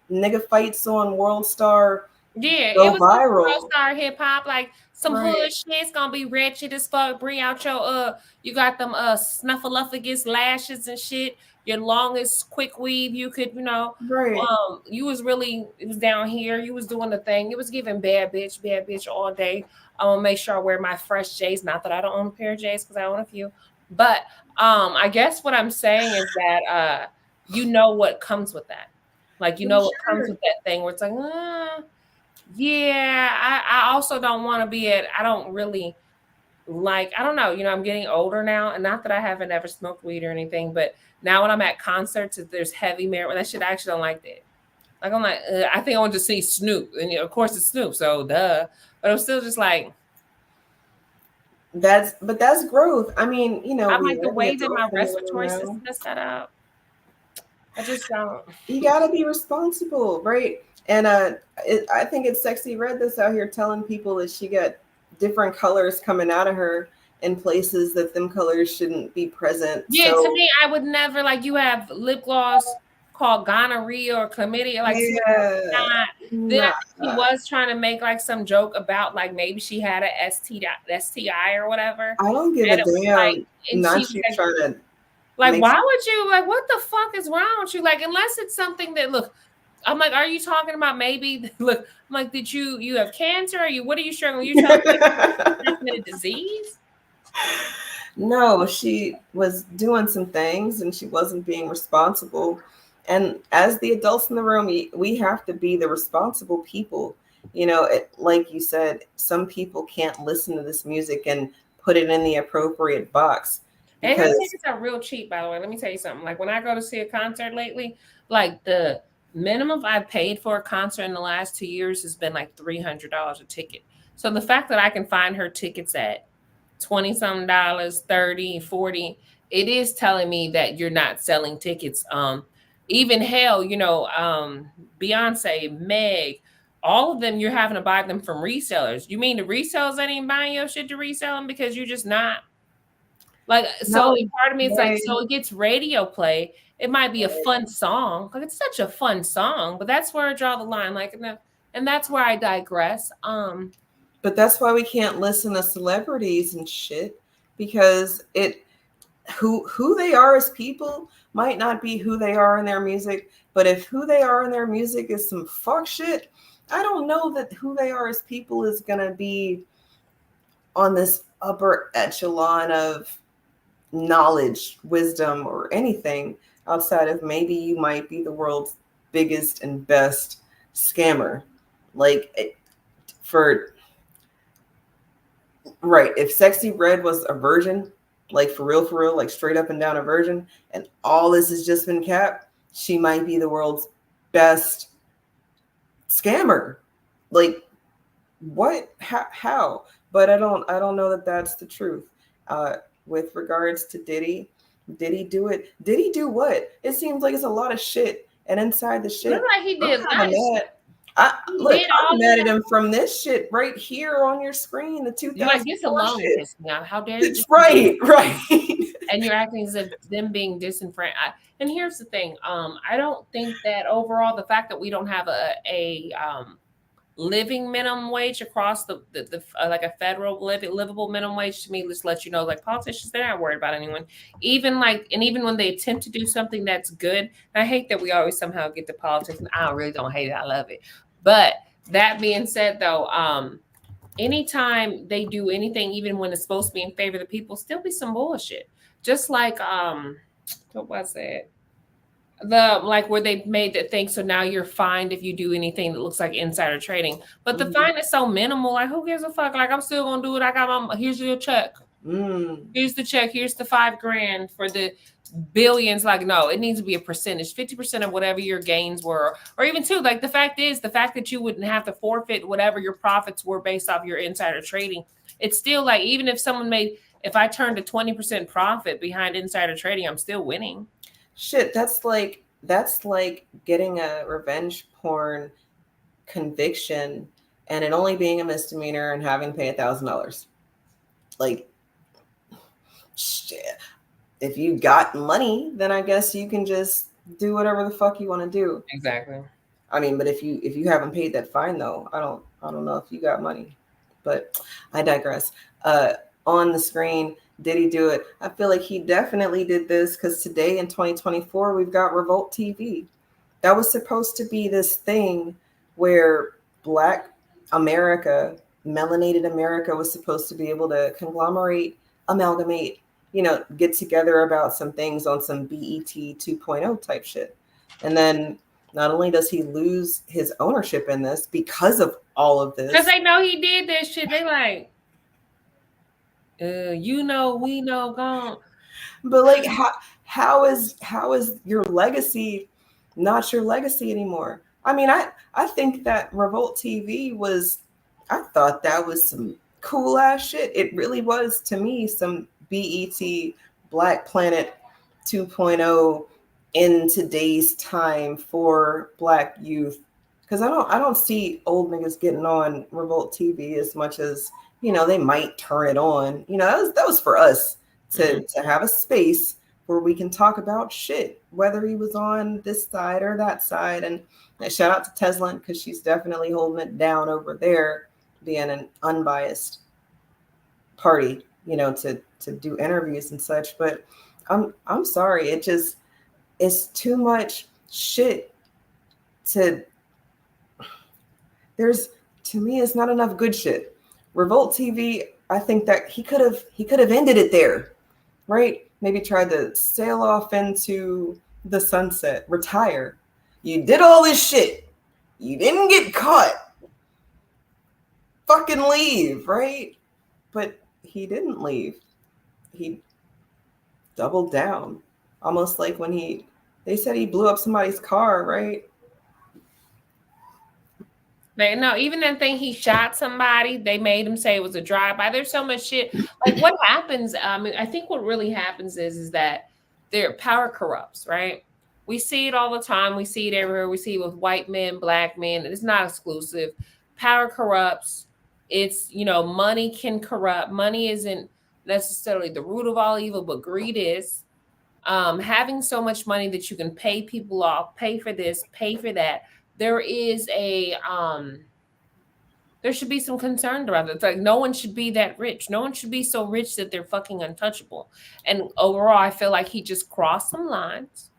nigga fights on World Star. Yeah, go it was viral. World Star hip hop, like some hood shit's gonna be wretched as fuck. Bring out your you got them snuffleupagus lashes and shit. Your longest quick weave you could, you was really, it was down here. You was doing the thing. It was giving bad bitch all day. I'm gonna make sure I wear my fresh J's. Not that I don't own a pair of J's because I own a few, but I guess what I'm saying is that what comes with that. Like what comes with that thing where it's like, yeah, I also don't want to be I don't really like, I don't know, I'm getting older now, and not that I haven't ever smoked weed or anything, but now when I'm at concerts, if there's heavy marijuana, that shit, I actually don't like that. Like, I'm like, I think I want to see Snoop, and of course it's Snoop, so duh. But I'm still just like, that's growth. I mean, I'm like, the way that my respiratory system is set up, I just don't. You gotta be responsible, right? And I think it's Sexy Red that's out here telling people that she got different colors coming out of her in places that them colors shouldn't be present. Yeah, to me, I would never, like, you have lip gloss called gonorrhea or chlamydia, like, then she was trying to make like some joke about like maybe she had a STI or whatever. I don't give a damn. Like, not she trying to. Like, why would you, like, what the fuck is wrong with you? Like, unless it's something that, look, I'm like, are you talking about maybe, look, I'm like, did you have cancer? What are you struggling? You talking about a disease? No, she was doing some things and she wasn't being responsible. And as the adults in the room, we have to be the responsible people. Like you said, some people can't listen to this music and put it in the appropriate box. And her tickets are real cheap, by the way. Let me tell you something. Like, when I go to see a concert lately, like the minimum I've paid for a concert in the last 2 years has been like $300 a ticket. So the fact that I can find her tickets at $20-something, $30, $40, it is telling me that you're not selling tickets. Even hell, Beyonce, Meg, all of them, you're having to buy them from resellers. You mean the resellers ain't even buying your shit to resell them because you're just not? Like, so part of me is like, so it gets radio play. It might be a fun song. Like, it's such a fun song, but that's where I draw the line. Like, and that's where I digress. But that's why we can't listen to celebrities and shit, because who they are as people might not be who they are in their music, but if who they are in their music is some fuck shit, I don't know that who they are as people is gonna be on this upper echelon of knowledge, wisdom, or anything outside of maybe you might be the world's biggest and best scammer. Like for right, if Sexy Red was a virgin, like for real, like straight up and down a virgin, and all this has just been capped, she might be the world's best scammer. Like what? How? But I don't know that that's the truth. With regards to did he do it? Did he do what? It seems like it's a lot of shit, and inside the shit, Looks like he did I'm nice. mad. Did I'm all mad of at him from this shit right here on your screen. The You like this 2004 alone shit. pisses me off. How dare you? It's right. And you're acting as if them being disenfranchised. And here's the thing: I don't think that overall the fact that we don't have a living minimum wage across the like a federal livable minimum wage, to me, just let you know, like politicians, they're not worried about anyone. Even when they attempt to do something that's good, and I hate that we always somehow get to politics, and I really don't hate it, I love it. But that being said, though, anytime they do anything, even when it's supposed to be in favor of the people, still be some bullshit. Just like what was it? Where they made the thing, so now you're fined if you do anything that looks like insider trading. But the fine is so minimal, like who gives a fuck? Like I'm still gonna do it. I got here's your check. Here's the check. Here's the $5,000 for the billions. Like, no, it needs to be a percentage, 50% of whatever your gains were, or even two. Like the fact that you wouldn't have to forfeit whatever your profits were based off your insider trading. It's still like, even if I turned a 20% profit behind insider trading, I'm still winning. Shit, that's like getting a revenge porn conviction and it only being a misdemeanor and having to pay $1,000. Like, shit. If you got money, then I guess you can just do whatever the fuck you want to do. Exactly. I mean, but if you haven't paid that fine though, I don't know if you got money. But I digress. On the screen, did he do it? I feel like he definitely did this because today in 2024, we've got Revolt TV. That was supposed to be this thing where Black America, melanated America, was supposed to be able to amalgamate, get together about some things on some BET 2.0 type shit. And then not only does he lose his ownership in this because of all of this, because they know he did that shit, they like, we know, gone. But like, how is your legacy not your legacy anymore? I mean, I think that Revolt TV I thought that was some cool ass shit. It really was, to me, some BET Black Planet 2.0 in today's time for Black youth. Because I don't see old niggas getting on Revolt TV as much as, they might turn it on. That was for us to have a space where we can talk about shit, whether he was on this side or that side. And shout out to Tesla, because she's definitely holding it down over there, being an unbiased party, to do interviews and such. But I'm sorry, it's too much shit to me, it's not enough good shit. Revolt TV, I think that he could have ended it there, right? Maybe tried to sail off into the sunset, retire. You did all this shit. You didn't get caught. Fucking leave, right? But he didn't leave. He doubled down. Almost like when they said he blew up somebody's car, right? No, even that thing he shot somebody, they made him say it was a drive-by. There's so much shit. Like, what happens? I think what really happens is that their power corrupts, right? We see it all the time. We see it everywhere. We see it with white men, Black men. It's not exclusive. Power corrupts. It's, money can corrupt. Money isn't necessarily the root of all evil, but greed is. Having so much money that you can pay people off, pay for this, pay for that. There is there should be some concern around it. It's like no one should be that rich. No one should be so rich that they're fucking untouchable. And overall, I feel like he just crossed some lines.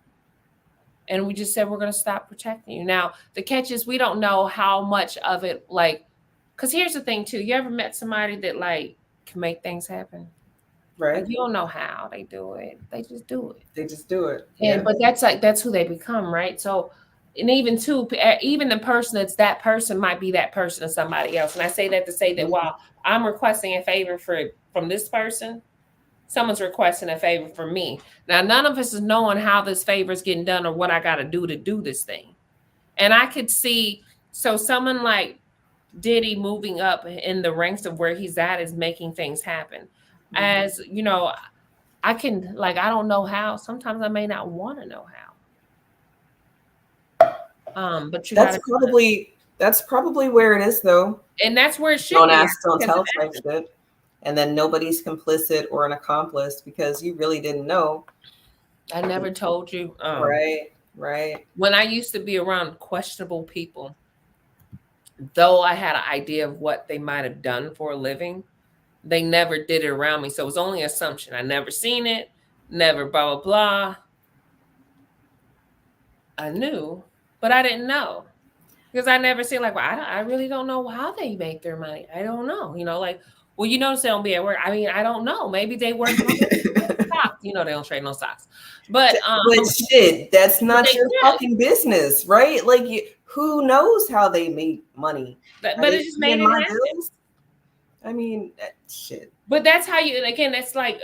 And we just said we're going to stop protecting you. Now, the catch is we don't know how much of it, like, because here's the thing too. You ever met somebody that like can make things happen? Right. Like, you don't know how they do it. They just do it. They just do it. And but that's who they become, right? So, and even too, even the person that's that person might be that person to somebody else. And I say that to say that while I'm requesting a favor from this person, someone's requesting a favor from me. Now, none of us is knowing how this favor is getting done or what I got to do this thing. And I could see, so someone like Diddy moving up in the ranks of where he's at is making things happen. As you know, I can, like, I don't know how. Sometimes I may not want to know how. But that's probably where it is, though. And that's where it should don't be. ask, don't tell type shit. And then nobody's complicit or an accomplice because you really didn't know. I never told you. Right. When I used to be around questionable people, though I had an idea of what they might have done for a living, they never did it around me. So it was only assumption. I never seen it, never blah, blah, blah. I knew, but I didn't know. Because I never seen, like, well, I really don't know how they make their money. I don't know. You know, like, well, you notice they don't be at work. I mean, I don't know. Maybe they work on stocks. You know, they don't trade no stocks. But shit, that's not your fucking business, right? Like, who knows how they make money? But it just made it happen. I mean, shit. But that's how you, and again, that's like,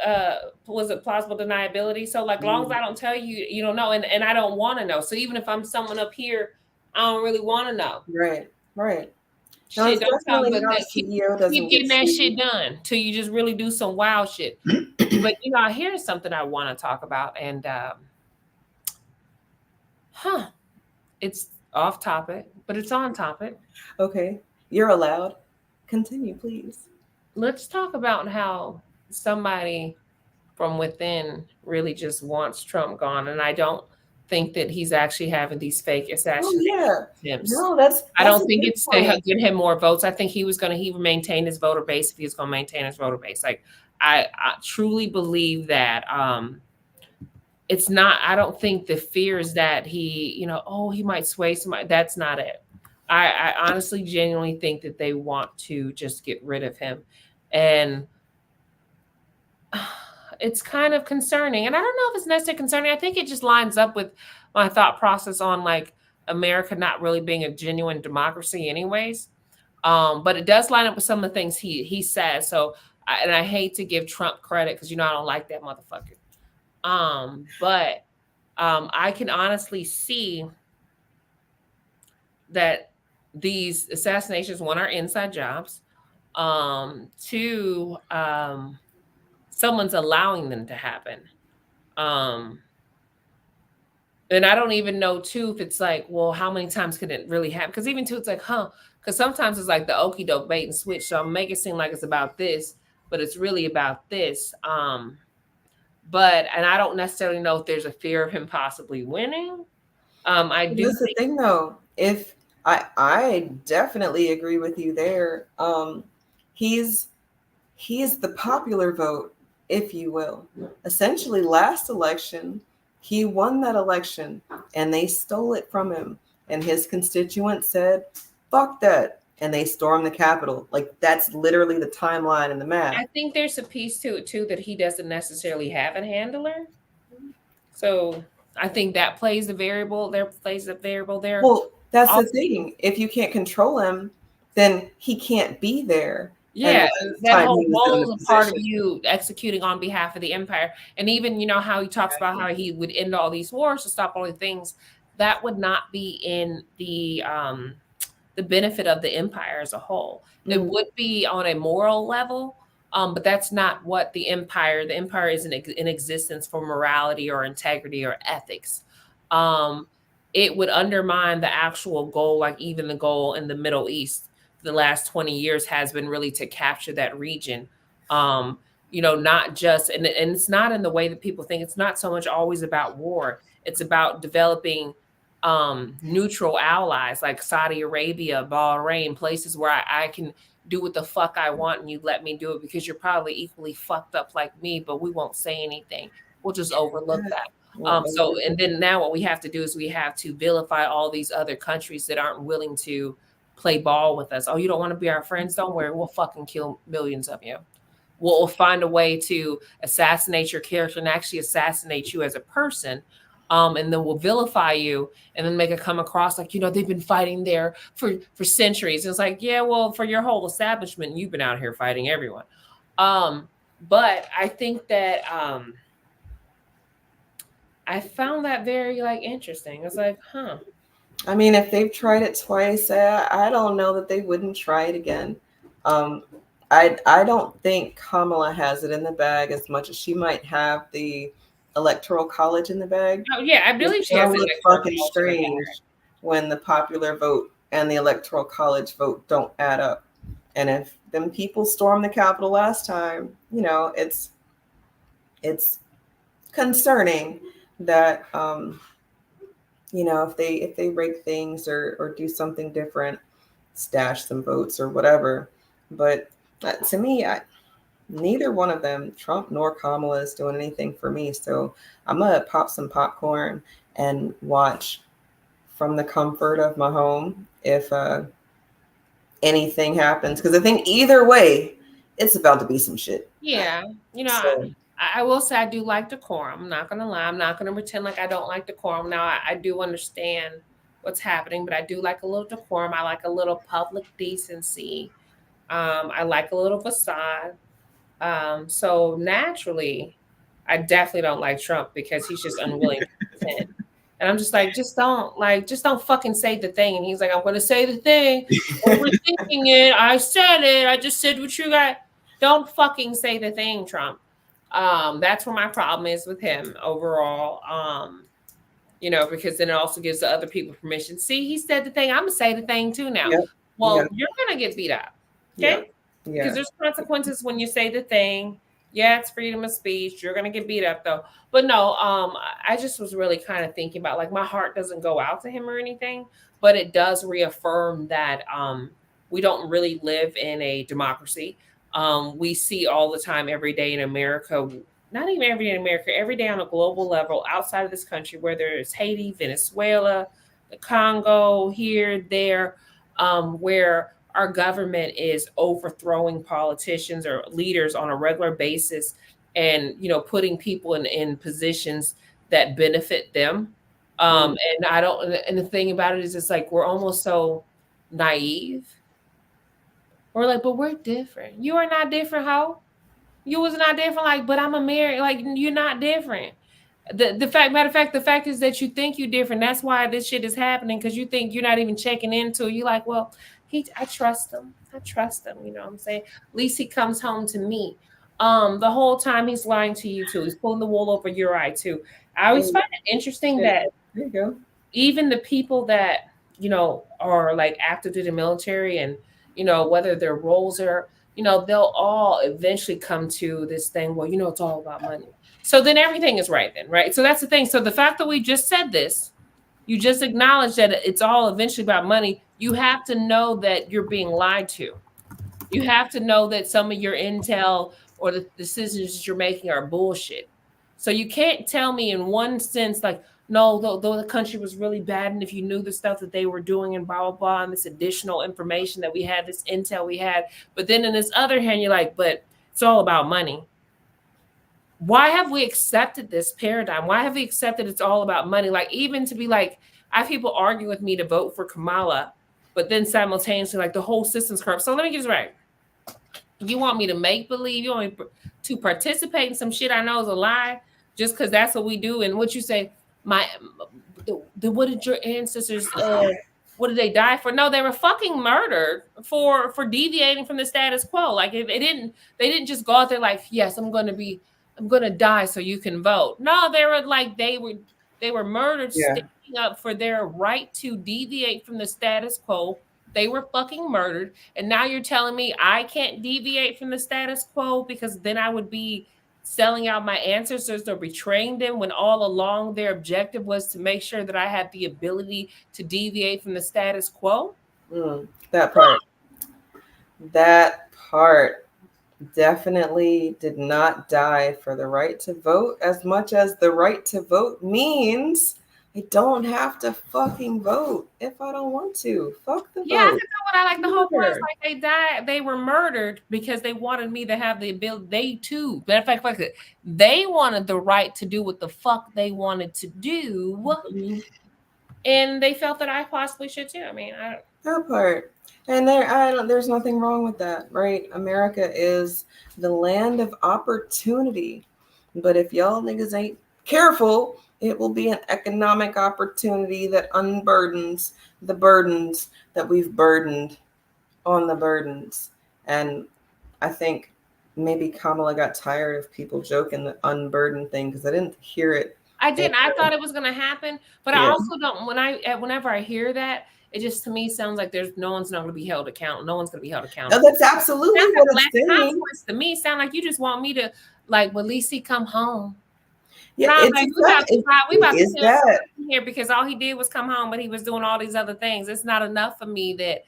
was it plausible deniability? So, like, long as I don't tell you, you don't know, and I don't want to know. So even if I'm someone up here, I don't really want to know. Right. No, shit, don't tell me that keep getting that shit done till you just really do some wild shit. But you know, here's something I want to talk about, and it's off topic, but it's on topic. Okay, you're allowed. Continue, please. Let's talk about how somebody from within really just wants Trump gone, and I don't think that he's actually having these fake assassination attempts. No, that's I don't think it's to get him more votes. I think he would maintain his voter base if he was going to maintain his voter base. Like, I truly believe that it's not, I don't think the fear is that he, you know, oh, he might sway somebody. That's not it. I honestly genuinely think that they want to just get rid of him. And it's kind of concerning. And I don't know if it's necessarily concerning. I think it just lines up with my thought process on like America not really being a genuine democracy anyways. But it does line up with some of the things he says. So, I hate to give Trump credit because, you know, I don't like that motherfucker. But I can honestly see that these assassinations, one, are inside jobs. Two, someone's allowing them to happen. And I don't even know, too, if it's like, well, how many times could it really happen? Because even, too, it's like, because sometimes it's like the okie doke bait and switch. So I'm making it seem like it's about this, but it's really about this. And I don't necessarily know if there's a fear of him possibly winning. I do. That's the thing, though. If I definitely agree with you there. He's the popular vote, if you will. Essentially, last election, he won that election and they stole it from him. And his constituents said, fuck that. And they stormed the Capitol. Like, that's literally the timeline and the map. I think there's a piece to it, too, that he doesn't necessarily have a handler. So I think that plays a variable there. Well, that's the thing. If you can't control him, then he can't be there. Yeah, that whole role is a part of you executing on behalf of the empire. And even, you know, how he talks about how he would end all these wars to stop all the things, that would not be in the benefit of the empire as a whole. It would be on a moral level, but that's not what the empire isn't in existence for morality or integrity or ethics. It would undermine the actual goal, like even the goal in the Middle East the last 20 years has been really to capture that region. You know, not just, and it's not in the way that people think. It's not so much always about war. It's about developing neutral allies like Saudi Arabia, Bahrain, places where I can do what the fuck I want and you let me do it because you're probably equally fucked up like me, but we won't say anything. We'll just overlook that. So, and then now what we have to do is we have to vilify all these other countries that aren't willing to play ball with us. Oh, you don't want to be our friends? Don't worry. We'll fucking kill millions of you. We'll find a way to assassinate your character and actually assassinate you as a person. And then we'll vilify you and then make it come across like, they've been fighting there for centuries. And it's like, yeah, well, for your whole establishment, you've been out here fighting everyone. But I think that I found that very interesting. It's like, huh. I mean, if they've tried it twice, I don't know that they wouldn't try it again. I don't think Kamala has it in the bag as much as she might have the Electoral College in the bag. Oh yeah, I believe she has it. Fucking strange when the popular vote and the Electoral College vote don't add up. And if them people stormed the Capitol last time, it's concerning that if they rig things or do something different, stash some votes or whatever. But to me, neither one of them, Trump nor Kamala, is doing anything for me. So I'm gonna pop some popcorn and watch from the comfort of my home if anything happens, because I think either way, it's about to be some shit. Yeah, I will say I do like decorum. I'm not gonna lie. I'm not gonna pretend like I don't like decorum. Now I do understand what's happening, but I do like a little decorum. I like a little public decency. I like a little facade. So naturally, I definitely don't like Trump because he's just unwilling to pretend. And I'm just like, just don't fucking say the thing. And he's like, I'm going to say the thing. We're thinking it. I said it. I just said what you got. Don't fucking say the thing, Trump. That's where my problem is with him overall. Because then it also gives the other people permission. See, he said the thing. I'm going to say the thing too now. Yep. Well, you're going to get beat up. Okay? Yeah. Because there's consequences when you say the thing. Yeah, it's freedom of speech. You're going to get beat up though. But no, I just was really kind of thinking about my heart doesn't go out to him or anything, but it does reaffirm that we don't really live in a democracy. We see all the time, every day in America, not even every day in America, every day on a global level outside of this country, whether it's Haiti, Venezuela, the Congo, here, there, where our government is overthrowing politicians or leaders on a regular basis and, putting people in positions that benefit them. And the thing about it is it's like, we're almost so naive. We're like, but we're different. You are not different, ho. You was not different. But I'm American. You're not different. Matter of fact, the fact is that you think you're different. That's why this shit is happening, because you think you're not even checking into it. You're like, well, I trust him. I trust him. You know what I'm saying? At least he comes home to me. The whole time he's lying to you too. He's pulling the wool over your eye too. I always find it interesting that there you go. Even the people that, are active in the military and, whether their roles are, they'll all eventually come to this thing, well, it's all about money. So then everything is right then, right? So that's the thing. So the fact that we just said this, you just acknowledge that it's all eventually about money. You have to know that you're being lied to. You have to know that some of your intel or the decisions you're making are bullshit. So you can't tell me in one sense, no, though the country was really bad, and if you knew the stuff that they were doing and blah, blah, blah, and this additional information that we had, this intel we had, but then in this other hand, you're like, but it's all about money. Why have we accepted this paradigm? Why have we accepted it's all about money? Even to be I have people argue with me to vote for Kamala, but then simultaneously, the whole system's corrupt. So let me get this right. You want me to make believe? You want me to participate in some shit I know is a lie just because that's what we do? And what you say, what did your ancestors, what did they die for? No, they were fucking murdered for deviating from the status quo. They didn't just go out there yes, I'm going to die so you can vote. No, they were murdered, standing up for their right to deviate from the status quo. They were fucking murdered. And now you're telling me I can't deviate from the status quo because then I would be selling out my ancestors or betraying them when all along their objective was to make sure that I had the ability to deviate from the status quo? That part. That part definitely did not die for the right to vote as much as the right to vote means I don't have to fucking vote if I don't want to. Fuck the Yeah, I vote. could know what I like. The whole point is Sure. like they died, they were murdered because they wanted me to have the ability. They too, matter of fact, fuck it, they wanted the right to do what the fuck they wanted to do, Mhm. and they felt that I possibly should too. I mean, That part. And there's nothing wrong with that, right? America is the land of opportunity. But if y'all niggas ain't careful, it will be an economic opportunity that unburdens the burdens that we've burdened on the burdens. And I think maybe Kamala got tired of people joking the unburden thing because I didn't hear it. I didn't. I thought it was going to happen, but I Yeah. also don't. Whenever I hear that, it just to me sounds like there's no one's not going to be held accountable. No one's going to be held No, accountable. that's absolutely Sounds what like it's saying. consequence to me. Sound like you just want me to like, well, Lisi come home. Yeah, Nah, it's like, we about to is kill that. something here because all he did was come home, but he was doing all these other things. It's not enough for me that,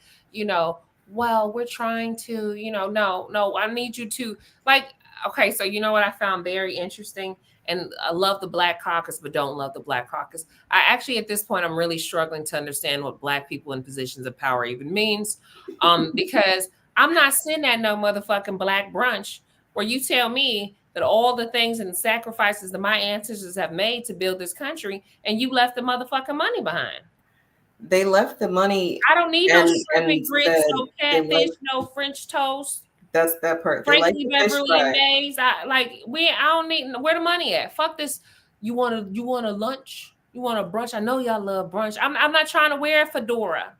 well, we're trying to, no, I need you to like, okay, so you know what I found very interesting, and I love the Black Caucus, but don't love the Black Caucus. I actually, at this point, I'm really struggling to understand what Black people in positions of power even means, because I'm not sitting at no motherfucking Black brunch where you tell me that all the things and sacrifices that my ancestors have made to build this country, and you left the motherfucking money behind. They left the money. I don't need no shrimp and and grits, said no they catfish, like, no French toast, that's that part. They like Frankie the fish Beverly and fry. Mays. I don't need where the money at. Fuck this. You want a lunch? You want a brunch? I know y'all love brunch. I'm not trying to wear a fedora.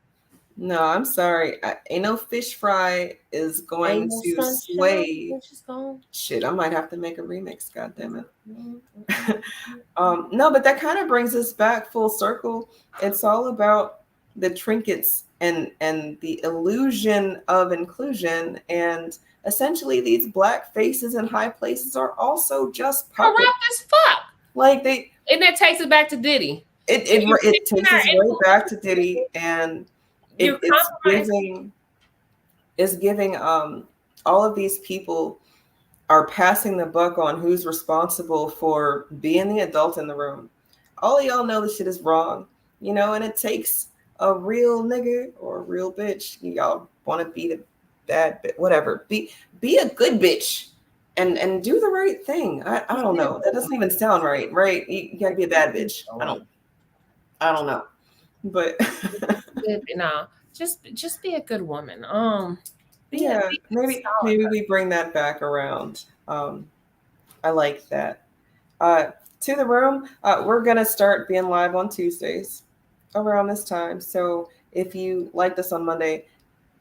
No, I'm sorry. Ain't no fish fry is going Ain't no to sunshine. sway. Fish is gone. Shit, I might have to make a remix. God damn it. Mm-hmm. No, but that kind of brings us back full circle. It's all about the trinkets and the illusion of inclusion, and essentially these Black faces in high places are also just puppets. Corrupt as fuck. Like they, and that takes it back to Diddy. it takes us way back to Diddy, and it's giving all of these people are passing the buck on who's responsible for being the adult in the room. All of y'all know this shit is wrong, and it takes a real nigga or a real bitch. Y'all want to be the bad bitch, whatever. Be a good bitch and do the right thing. I don't know. That doesn't even sound right, right? You gotta be a bad bitch. I don't know. But no, just be a good woman. Maybe we bring that back around. I like that. To the room, we're gonna start being live on Tuesdays around this time. So if you liked us on Monday,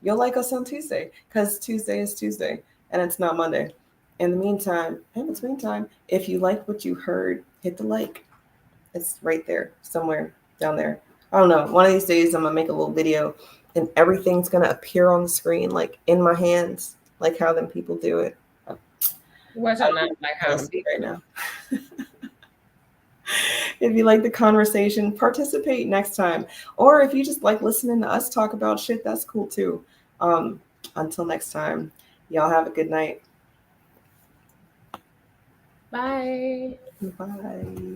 you'll like us on Tuesday, because Tuesday is Tuesday and it's not Monday. In between time, if you like what you heard, hit the like. It's right there, somewhere down there. I don't know. One of these days, I'm gonna make a little video, and everything's gonna appear on the screen, like in my hands, like how them people do it. What's on that? Like how right now. If you like the conversation, participate next time. Or if you just like listening to us talk about shit, that's cool too. Until next time, y'all have a good night. Bye. Bye.